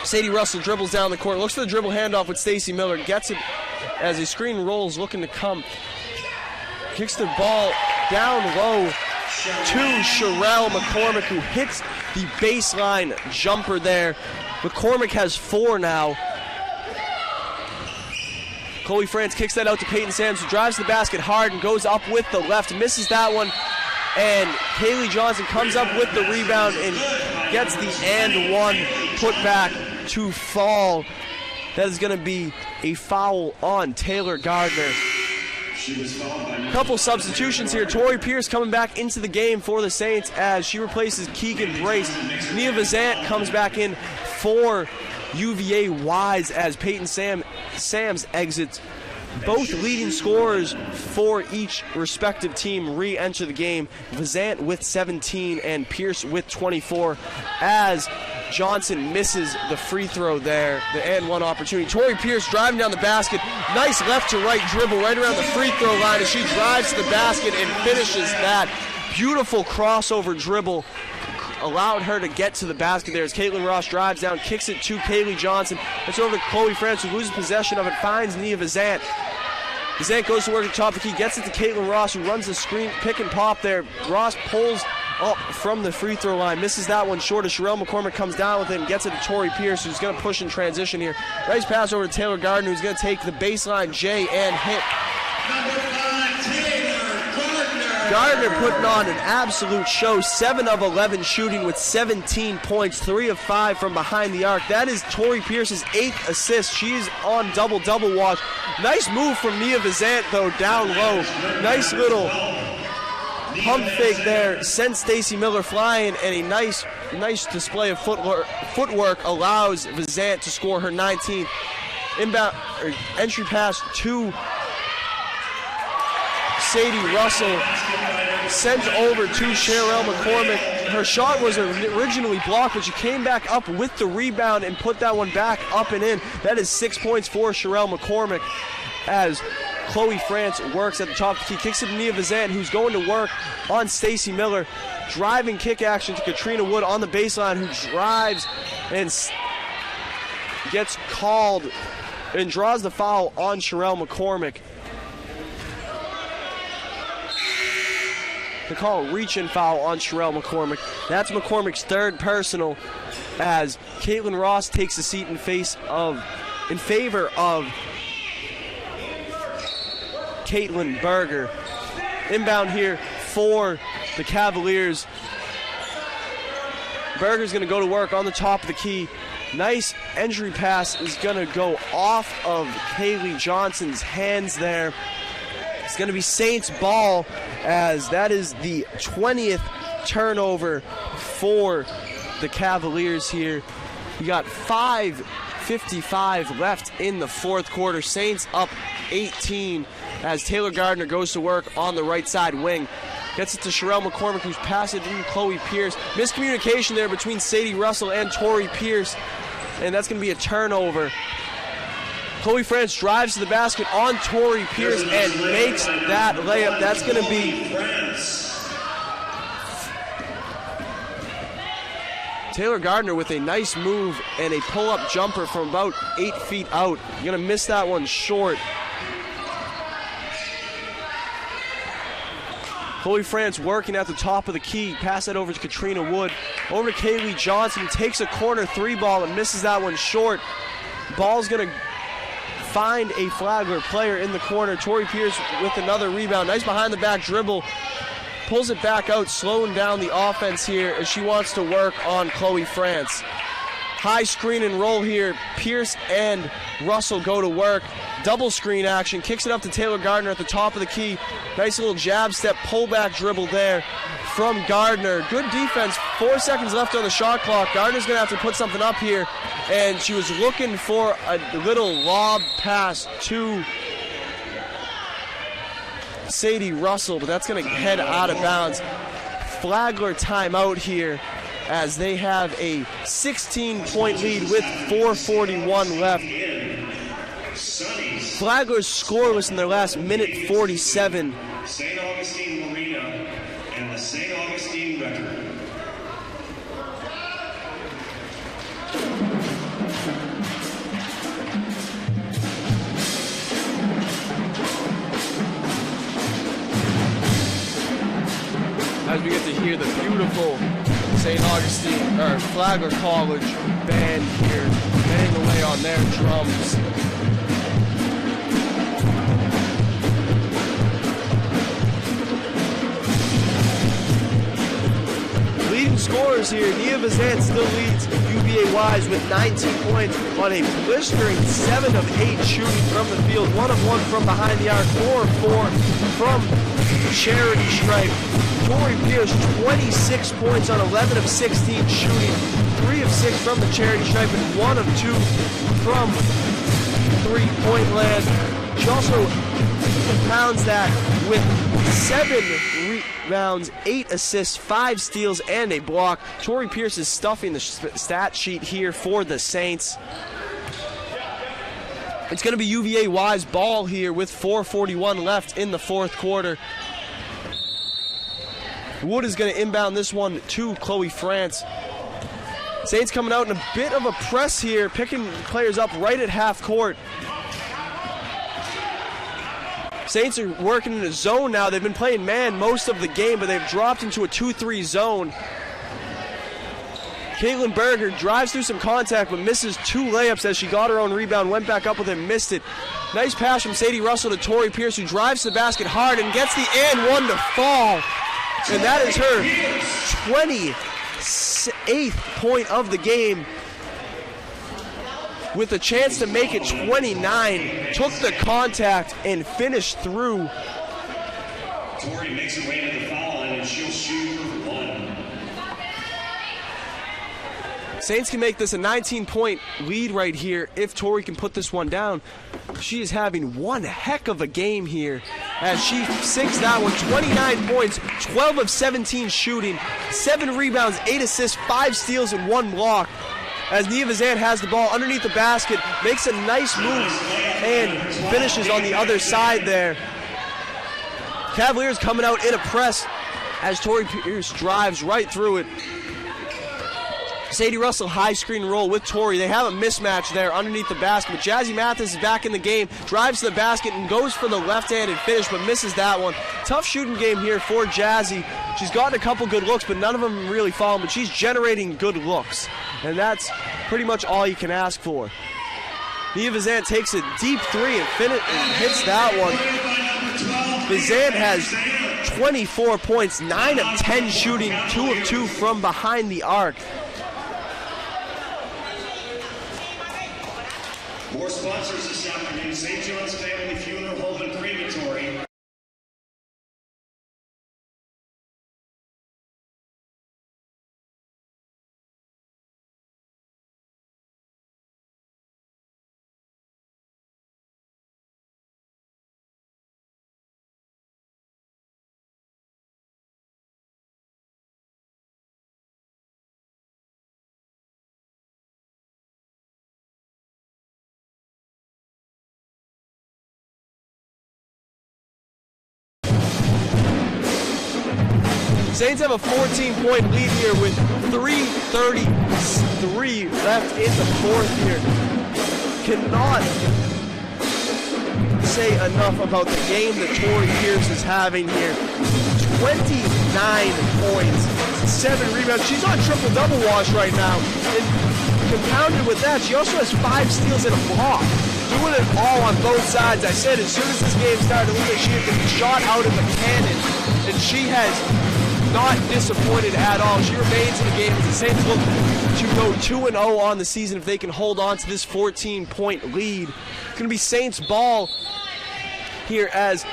Sadie Russell dribbles down the court, looks for the dribble handoff with Stacy Miller, gets it as a screen rolls, looking to come. Kicks the ball down low to Sherelle McCormick, who hits the baseline jumper there. McCormick has 4 now. Chloe France kicks that out to Peyton Sams, who drives the basket hard and goes up with the left, misses that one. And Kaylee Johnson comes up with the rebound and gets the and one put back to fall. That is going to be a foul on Taylor Gardner. Couple substitutions here. Tori Pierce coming back into the game for the Saints as she replaces Keegan Brace. Nia Vazant comes back in for UVA Wise as Peyton Sams exits. Both leading scorers for each respective team re-enter the game. Vazant with 17 and Pierce with 24 as Johnson misses the free throw there, the and one opportunity. Tori Pierce driving down the basket. Nice left to right dribble right around the free throw line as she drives to the basket and finishes that. Beautiful crossover dribble allowed her to get to the basket there as Caitlin Ross drives down, kicks it to Kaylee Johnson. It's over to Chloe France, who loses possession of it, finds Nia Vazant. Vazant goes to work at the top of the key, gets it to Caitlin Ross, who runs the screen, pick and pop there. Ross pulls up from the free throw line, misses that one short as Sherelle McCormick comes down with it and gets it to Tori Pierce, who's going to push in transition here. Nice pass over to Taylor Gardner, who's going to take the baseline J and hit. Gardner putting on an absolute show, 7 of 11 shooting with 17 points, 3 of 5 from behind the arc. That is Tori Pierce's 8th assist. She's on double-double watch. Nice move from Nia Vazant, though, down low. Nice little pump fake there, sent Stacy Miller flying, and a nice display of footwork allows Vazant to score her 19th. Entry pass to Sadie Russell, sent over to Sherelle McCormick. her shot was originally blocked, but she came back up with the rebound and put that one back up and in. That is 6 points for Sherelle McCormick as Chloe France works at the top of the key. Kicks it to Nia Vizant, who's going to work on Stacy Miller. Driving kick action to Katrina Wood on the baseline, who drives and gets called and draws the foul on Sherelle McCormick. They call a reach-in foul on Sherelle McCormick. That's McCormick's third personal as Caitlin Ross takes a seat in favor of Caitlin Berger. Inbound here for the Cavaliers. Berger's going to go to work on the top of the key. Nice entry pass is going to go off of Kaylee Johnson's hands there. It's going to be Saints ball as that is the 20th turnover for the Cavaliers here. We got 5:55 left in the fourth quarter. Saints up 18 as Taylor Gardner goes to work on the right side wing. Gets it to Sherelle McCormick, who's passing it to Chloe Pierce. Miscommunication there between Sadie Russell and Tori Pierce, and that's going to be a turnover. Chloe France drives to the basket on Tori Pierce and makes that layup. That's going to be Taylor Gardner with a nice move and a pull-up jumper from about 8 feet out. You're going to miss that one short. Chloe France working at the top of the key. Pass that over to Katrina Wood. Over to Kaylee Johnson. Takes a corner three ball and misses that one short. Ball's going to find a Flagler player in the corner. Tori Pierce with another rebound. Nice behind the back dribble. Pulls it back out, slowing down the offense here as she wants to work on Chloe France. High screen and roll here. Pierce and Russell go to work. Double screen action. Kicks it up to Taylor Gardner at the top of the key. Nice little jab step, pullback dribble there from Gardner. Good defense. 4 seconds left on the shot clock. Gardner's going to have to put something up here. And she was looking for a little lob pass to Sadie Russell, but that's going to head out of bounds. Flagler timeout here as they have a 16-point lead with 4:41 left. Flagler's scoreless in their last minute 47. St. Augustine Marina and the St. Augustine record. As we get to hear the beautiful St. Augustine, or Flagler College band here, bang away on their drums. Leading scorers here, Nia Vizant still leads UVA Wise with 19 points on a blistering 7 of 8 shooting from the field, 1 of 1 from behind the arc, 4 of 4 from charity stripe. Tori Pierce, 26 points on 11 of 16 shooting, 3 of 6 from the charity stripe, and 1 of 2 from three-point land. She also compounds that with 7 rebounds, 8 assists, 5 steals, and a block. Tori Pierce is stuffing the stat sheet here for the Saints. It's going to be UVA Wise ball here with 4:41 left in the fourth quarter. Wood is going to inbound this one to Chloe France. Saints coming out in a bit of a press here, picking players up right at half court. Saints are working in a zone now. They've been playing man most of the game, but they've dropped into a 2-3 zone. Caitlin Berger drives through some contact, but misses 2 layups as she got her own rebound, went back up with it, missed it. Nice pass from Sadie Russell to Tori Pierce, who drives to the basket hard and gets the and one to fall. And that is her 28th point of the game, with a chance to make it 29. Took the contact and finished through. Tori makes her way to the foul line and she'll shoot 1. Saints can make this a 19-point lead right here if Tori can put this one down. She is having one heck of a game here as she sinks that one. 29 points, 12 of 17 shooting, 7 rebounds, 8 assists, 5 steals, and 1 block. As Nia Vizant has the ball underneath the basket, makes a nice move and finishes on the other side there. Cavaliers coming out in a press as Tori Pierce drives right through it. Sadie Russell high screen roll with Tori. They have a mismatch there underneath the basket, but Jazzy Mathis is back in the game, drives to the basket and goes for the left-handed finish, but misses that one. Tough shooting game here for Jazzy. She's gotten a couple good looks, but none of them really falling, but she's generating good looks, and that's pretty much all you can ask for. Nia Vizant takes a deep three and hits that one. Vizant has 24 points, 9 of 10 shooting, 2 of 2 from behind the arc. More sponsors this afternoon. St. John's Family Funeral Home and Crematory. Saints have a 14-point lead here with 3:33 left in the fourth here. Cannot say enough about the game that Tori Pierce is having here. 29 points, 7 rebounds. She's on triple-double watch right now. And compounded with that, she also has 5 steals and a block. Doing it all on both sides. I said as soon as this game started, she had been shot out of a cannon, and she has not disappointed at all. She remains in the game as the Saints look to go 2-0 on the season if they can hold on to this 14-point lead. It's going to be Saints ball here as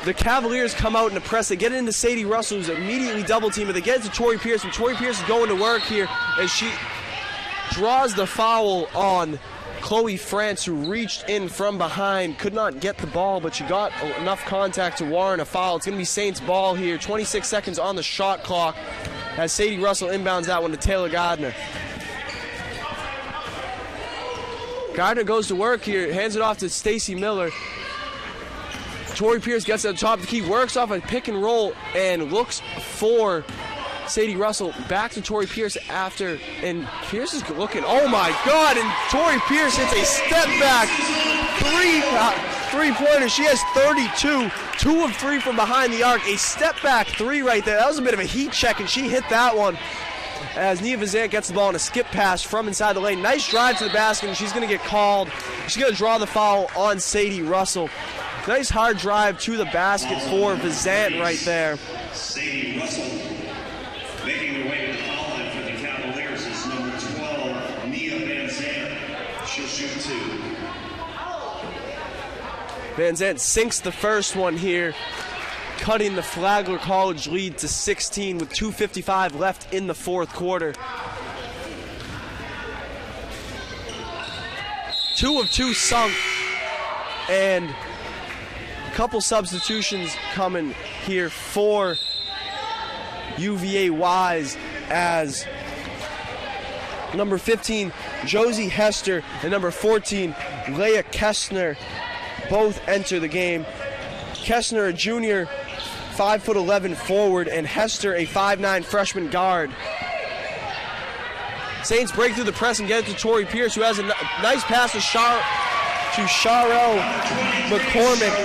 the Cavaliers come out in the press. They get into Sadie Russell, who's immediately double teamed. They get to Tori Pierce, and Tori Pierce is going to work here as she draws the foul on Chloe France, who reached in from behind, could not get the ball, but she got enough contact to warrant a foul. It's going to be Saints ball here. 26 seconds on the shot clock as Sadie Russell inbounds that one to Taylor Gardner. Gardner goes to work here, hands it off to Stacy Miller. Tori Pierce gets at the top of the key, works off a pick and roll, and looks for Sadie Russell. Back to Tori Pierce after, and Pierce is looking, oh my God, and Tori Pierce hits a step back three-pointer. She has 32, 2 of 3 from behind the arc, a step back 3 right there. That was a bit of a heat check, and she hit that one as Nia Vizant gets the ball in a skip pass from inside the lane. Nice drive to the basket, and she's going to get called. She's going to draw the foul on Sadie Russell. Nice hard drive to the basket for Vizant right there. Sadie Russell. Making their way to the foul line for the Cavaliers is number 12, Nia Vizant. She'll shoot 2. Vizant sinks the first one here, cutting the Flagler College lead to 16 with 2:55 left in the fourth quarter. 2 of 2 sunk, and a couple substitutions coming here for UVA Wise as number 15, Josie Hester, and number 14, Leah Kestner, both enter the game. Kestner, a junior, 5'11" forward, and Hester, a 5'9" freshman guard. Saints break through the press and get it to Tori Pierce, who has a nice pass to Sharell McCormick.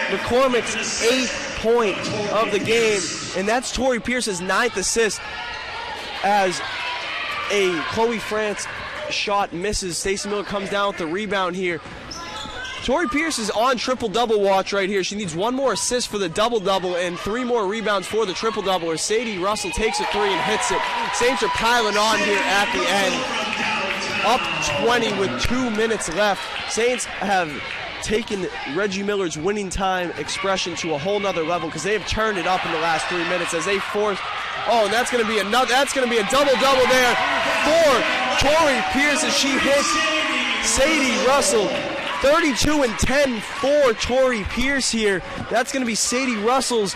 McCormick's 8th point of the game, and that's Tori Pierce's 9th assist as a Chloe France shot misses. Stacey Miller comes down with the rebound here. Tori Pierce is on triple-double watch right here. She needs 1 more assist for the double-double and 3 more rebounds for the triple-double, or Sadie Russell takes a 3 and hits it. Saints are piling on here at the end. Up 20 with 2 minutes left. Saints have taken Reggie Miller's winning time expression to a whole nother level because they have turned it up in the last 3 minutes as they force Oh, and that's going to be another. That's going to be a double-double there for Tori Pierce as she hits Sadie Russell. 32 and 10 for Tori Pierce here. That's going to be Sadie Russell's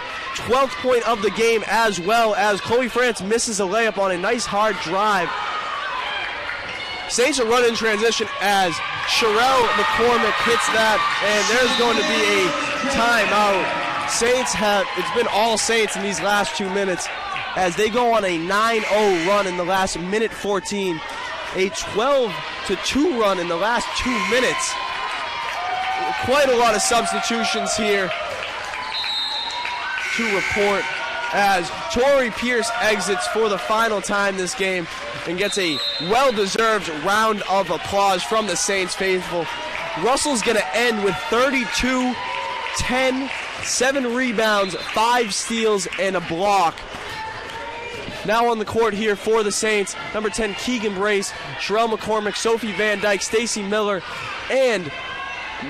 12th point of the game, as well as Chloe France misses a layup on a nice hard drive. Saints are running in transition as Sherelle McCormick hits that, and there's going to be a timeout. It's been all Saints in these last 2 minutes as they go on a 9-0 run in the last minute 14, a 12-2 run in the last 2 minutes. Quite a lot of substitutions here to report as Tori Pierce exits for the final time this game and gets a well-deserved round of applause from the Saints faithful. Russell's going to end with 32, 10, 7 rebounds, 5 steals, and a block. Now on the court here for the Saints, number 10, Keegan Brace, Sherelle McCormick, Sophie Van Dyke, Stacy Miller, and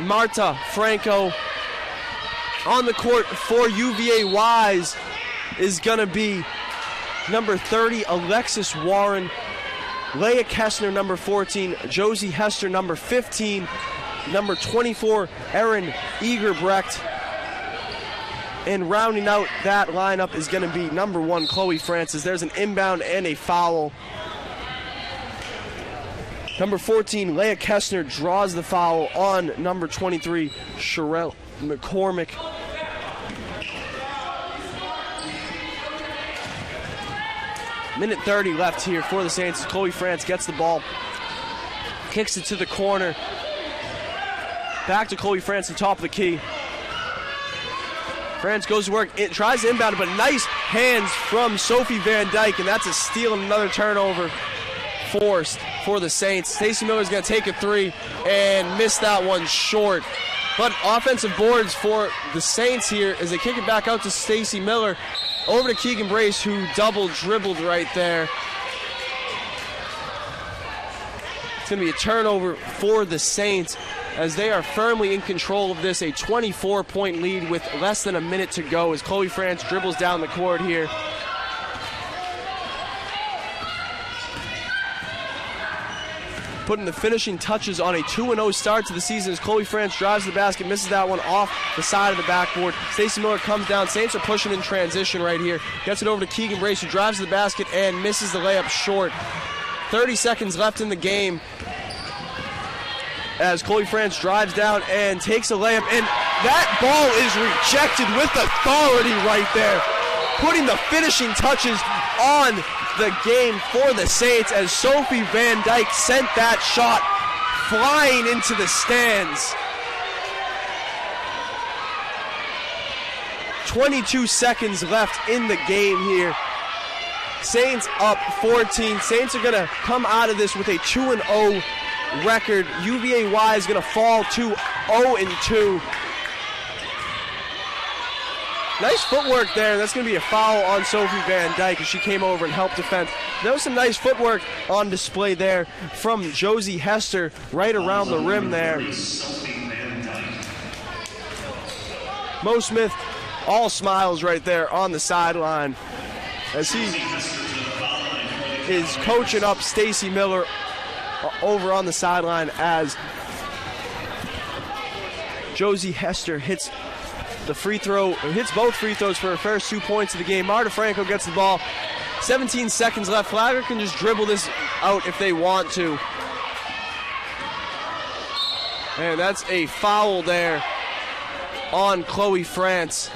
Marta Franco. On the court for UVA Wise is going to be number 30, Alexis Warren, Leah Kessner, number 14, Josie Hester, number 15, number 24, Erin Egerbrecht. And rounding out that lineup is going to be number 1, Chloe Francis. There's an inbound and a foul. Number 14, Leah Kessner draws the foul on number 23, Sherelle McCormick. Minute 30 left here for the Saints. Chloe France gets the ball, kicks it to the corner. Back to Chloe France on top of the key. France goes to work, it tries to inbound, but nice hands from Sophie Van Dyke, and that's a steal and another turnover forced for the Saints. Stacey Miller's going to take a 3 and miss that one short. But offensive boards for the Saints here as they kick it back out to Stacey Miller. Over to Keegan Brace, who double dribbled right there. It's going to be a turnover for the Saints as they are firmly in control of this. A 24-point lead with less than a minute to go as Chloe France dribbles down the court here. Putting the finishing touches on a 2-0 start to the season as Chloe France drives the basket, misses that one off the side of the backboard. Stacey Miller comes down. Saints are pushing in transition right here. Gets it over to Keegan Brace, who drives to the basket and misses the layup short. 30 seconds left in the game as Chloe France drives down and takes a layup, and that ball is rejected with authority right there, putting the finishing touches on the game for the Saints as Sophie Van Dyke sent that shot flying into the stands. 22 seconds left in the game here. Saints up 14. Saints are going to come out of this with a 2-0 record. UVA Y is going to fall to 0-2. Nice footwork there. That's going to be a foul on Sophie Van Dyke as she came over and helped defend. There was some nice footwork on display there from Josie Hester right around the rim there. Mo Smith, all smiles right there on the sideline as he is coaching up Stacey Miller over on the sideline as Josie Hester hits the free throw, hits both free throws for her first 2 points of the game. Marta Franco gets the ball. 17 seconds left. Flagler can just dribble this out if they want to. And that's a foul there on Chloe France.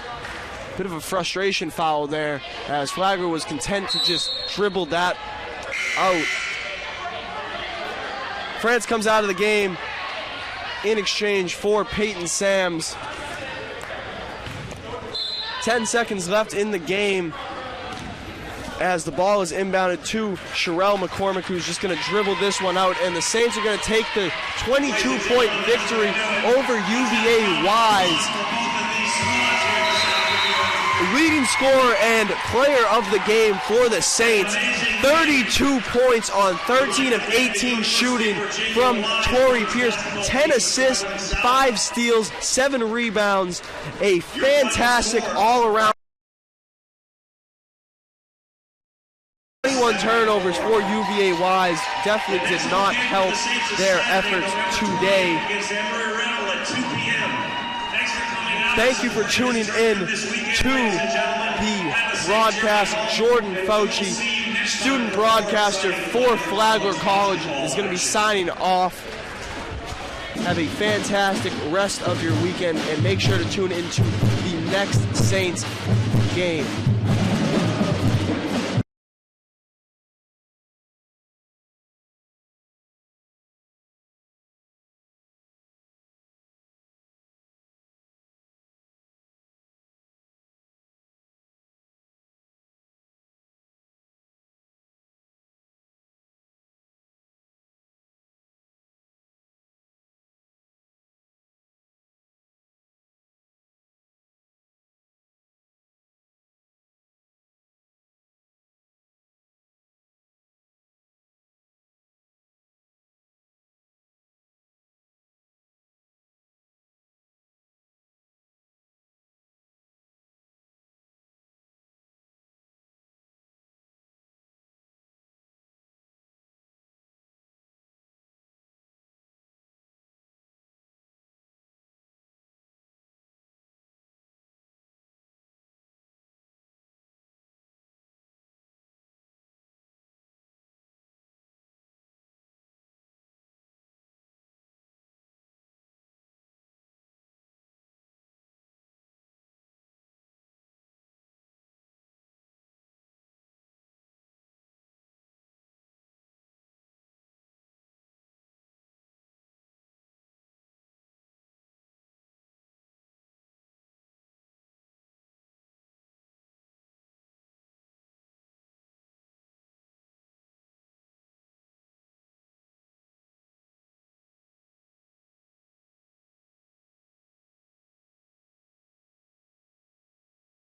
Bit of a frustration foul there as Flagler was content to just dribble that out. France comes out of the game in exchange for Peyton Sams. 10 seconds left in the game as the ball is inbounded to Sherelle McCormick, who's just going to dribble this one out, and the Saints are going to take the 22-point victory over UVA Wise. Leading scorer and player of the game for the Saints. 32 points on 13 of 18 shooting from Tori Pierce. 10 assists, 5 steals, 7 rebounds. A fantastic all-around 21 turnovers for UVA Wise definitely did not help their efforts today. Thank you for tuning in to the broadcast. Jordan Fauci, student broadcaster for Flagler College, is going to be signing off. Have a fantastic rest of your weekend, and make sure to tune into the next Saints game.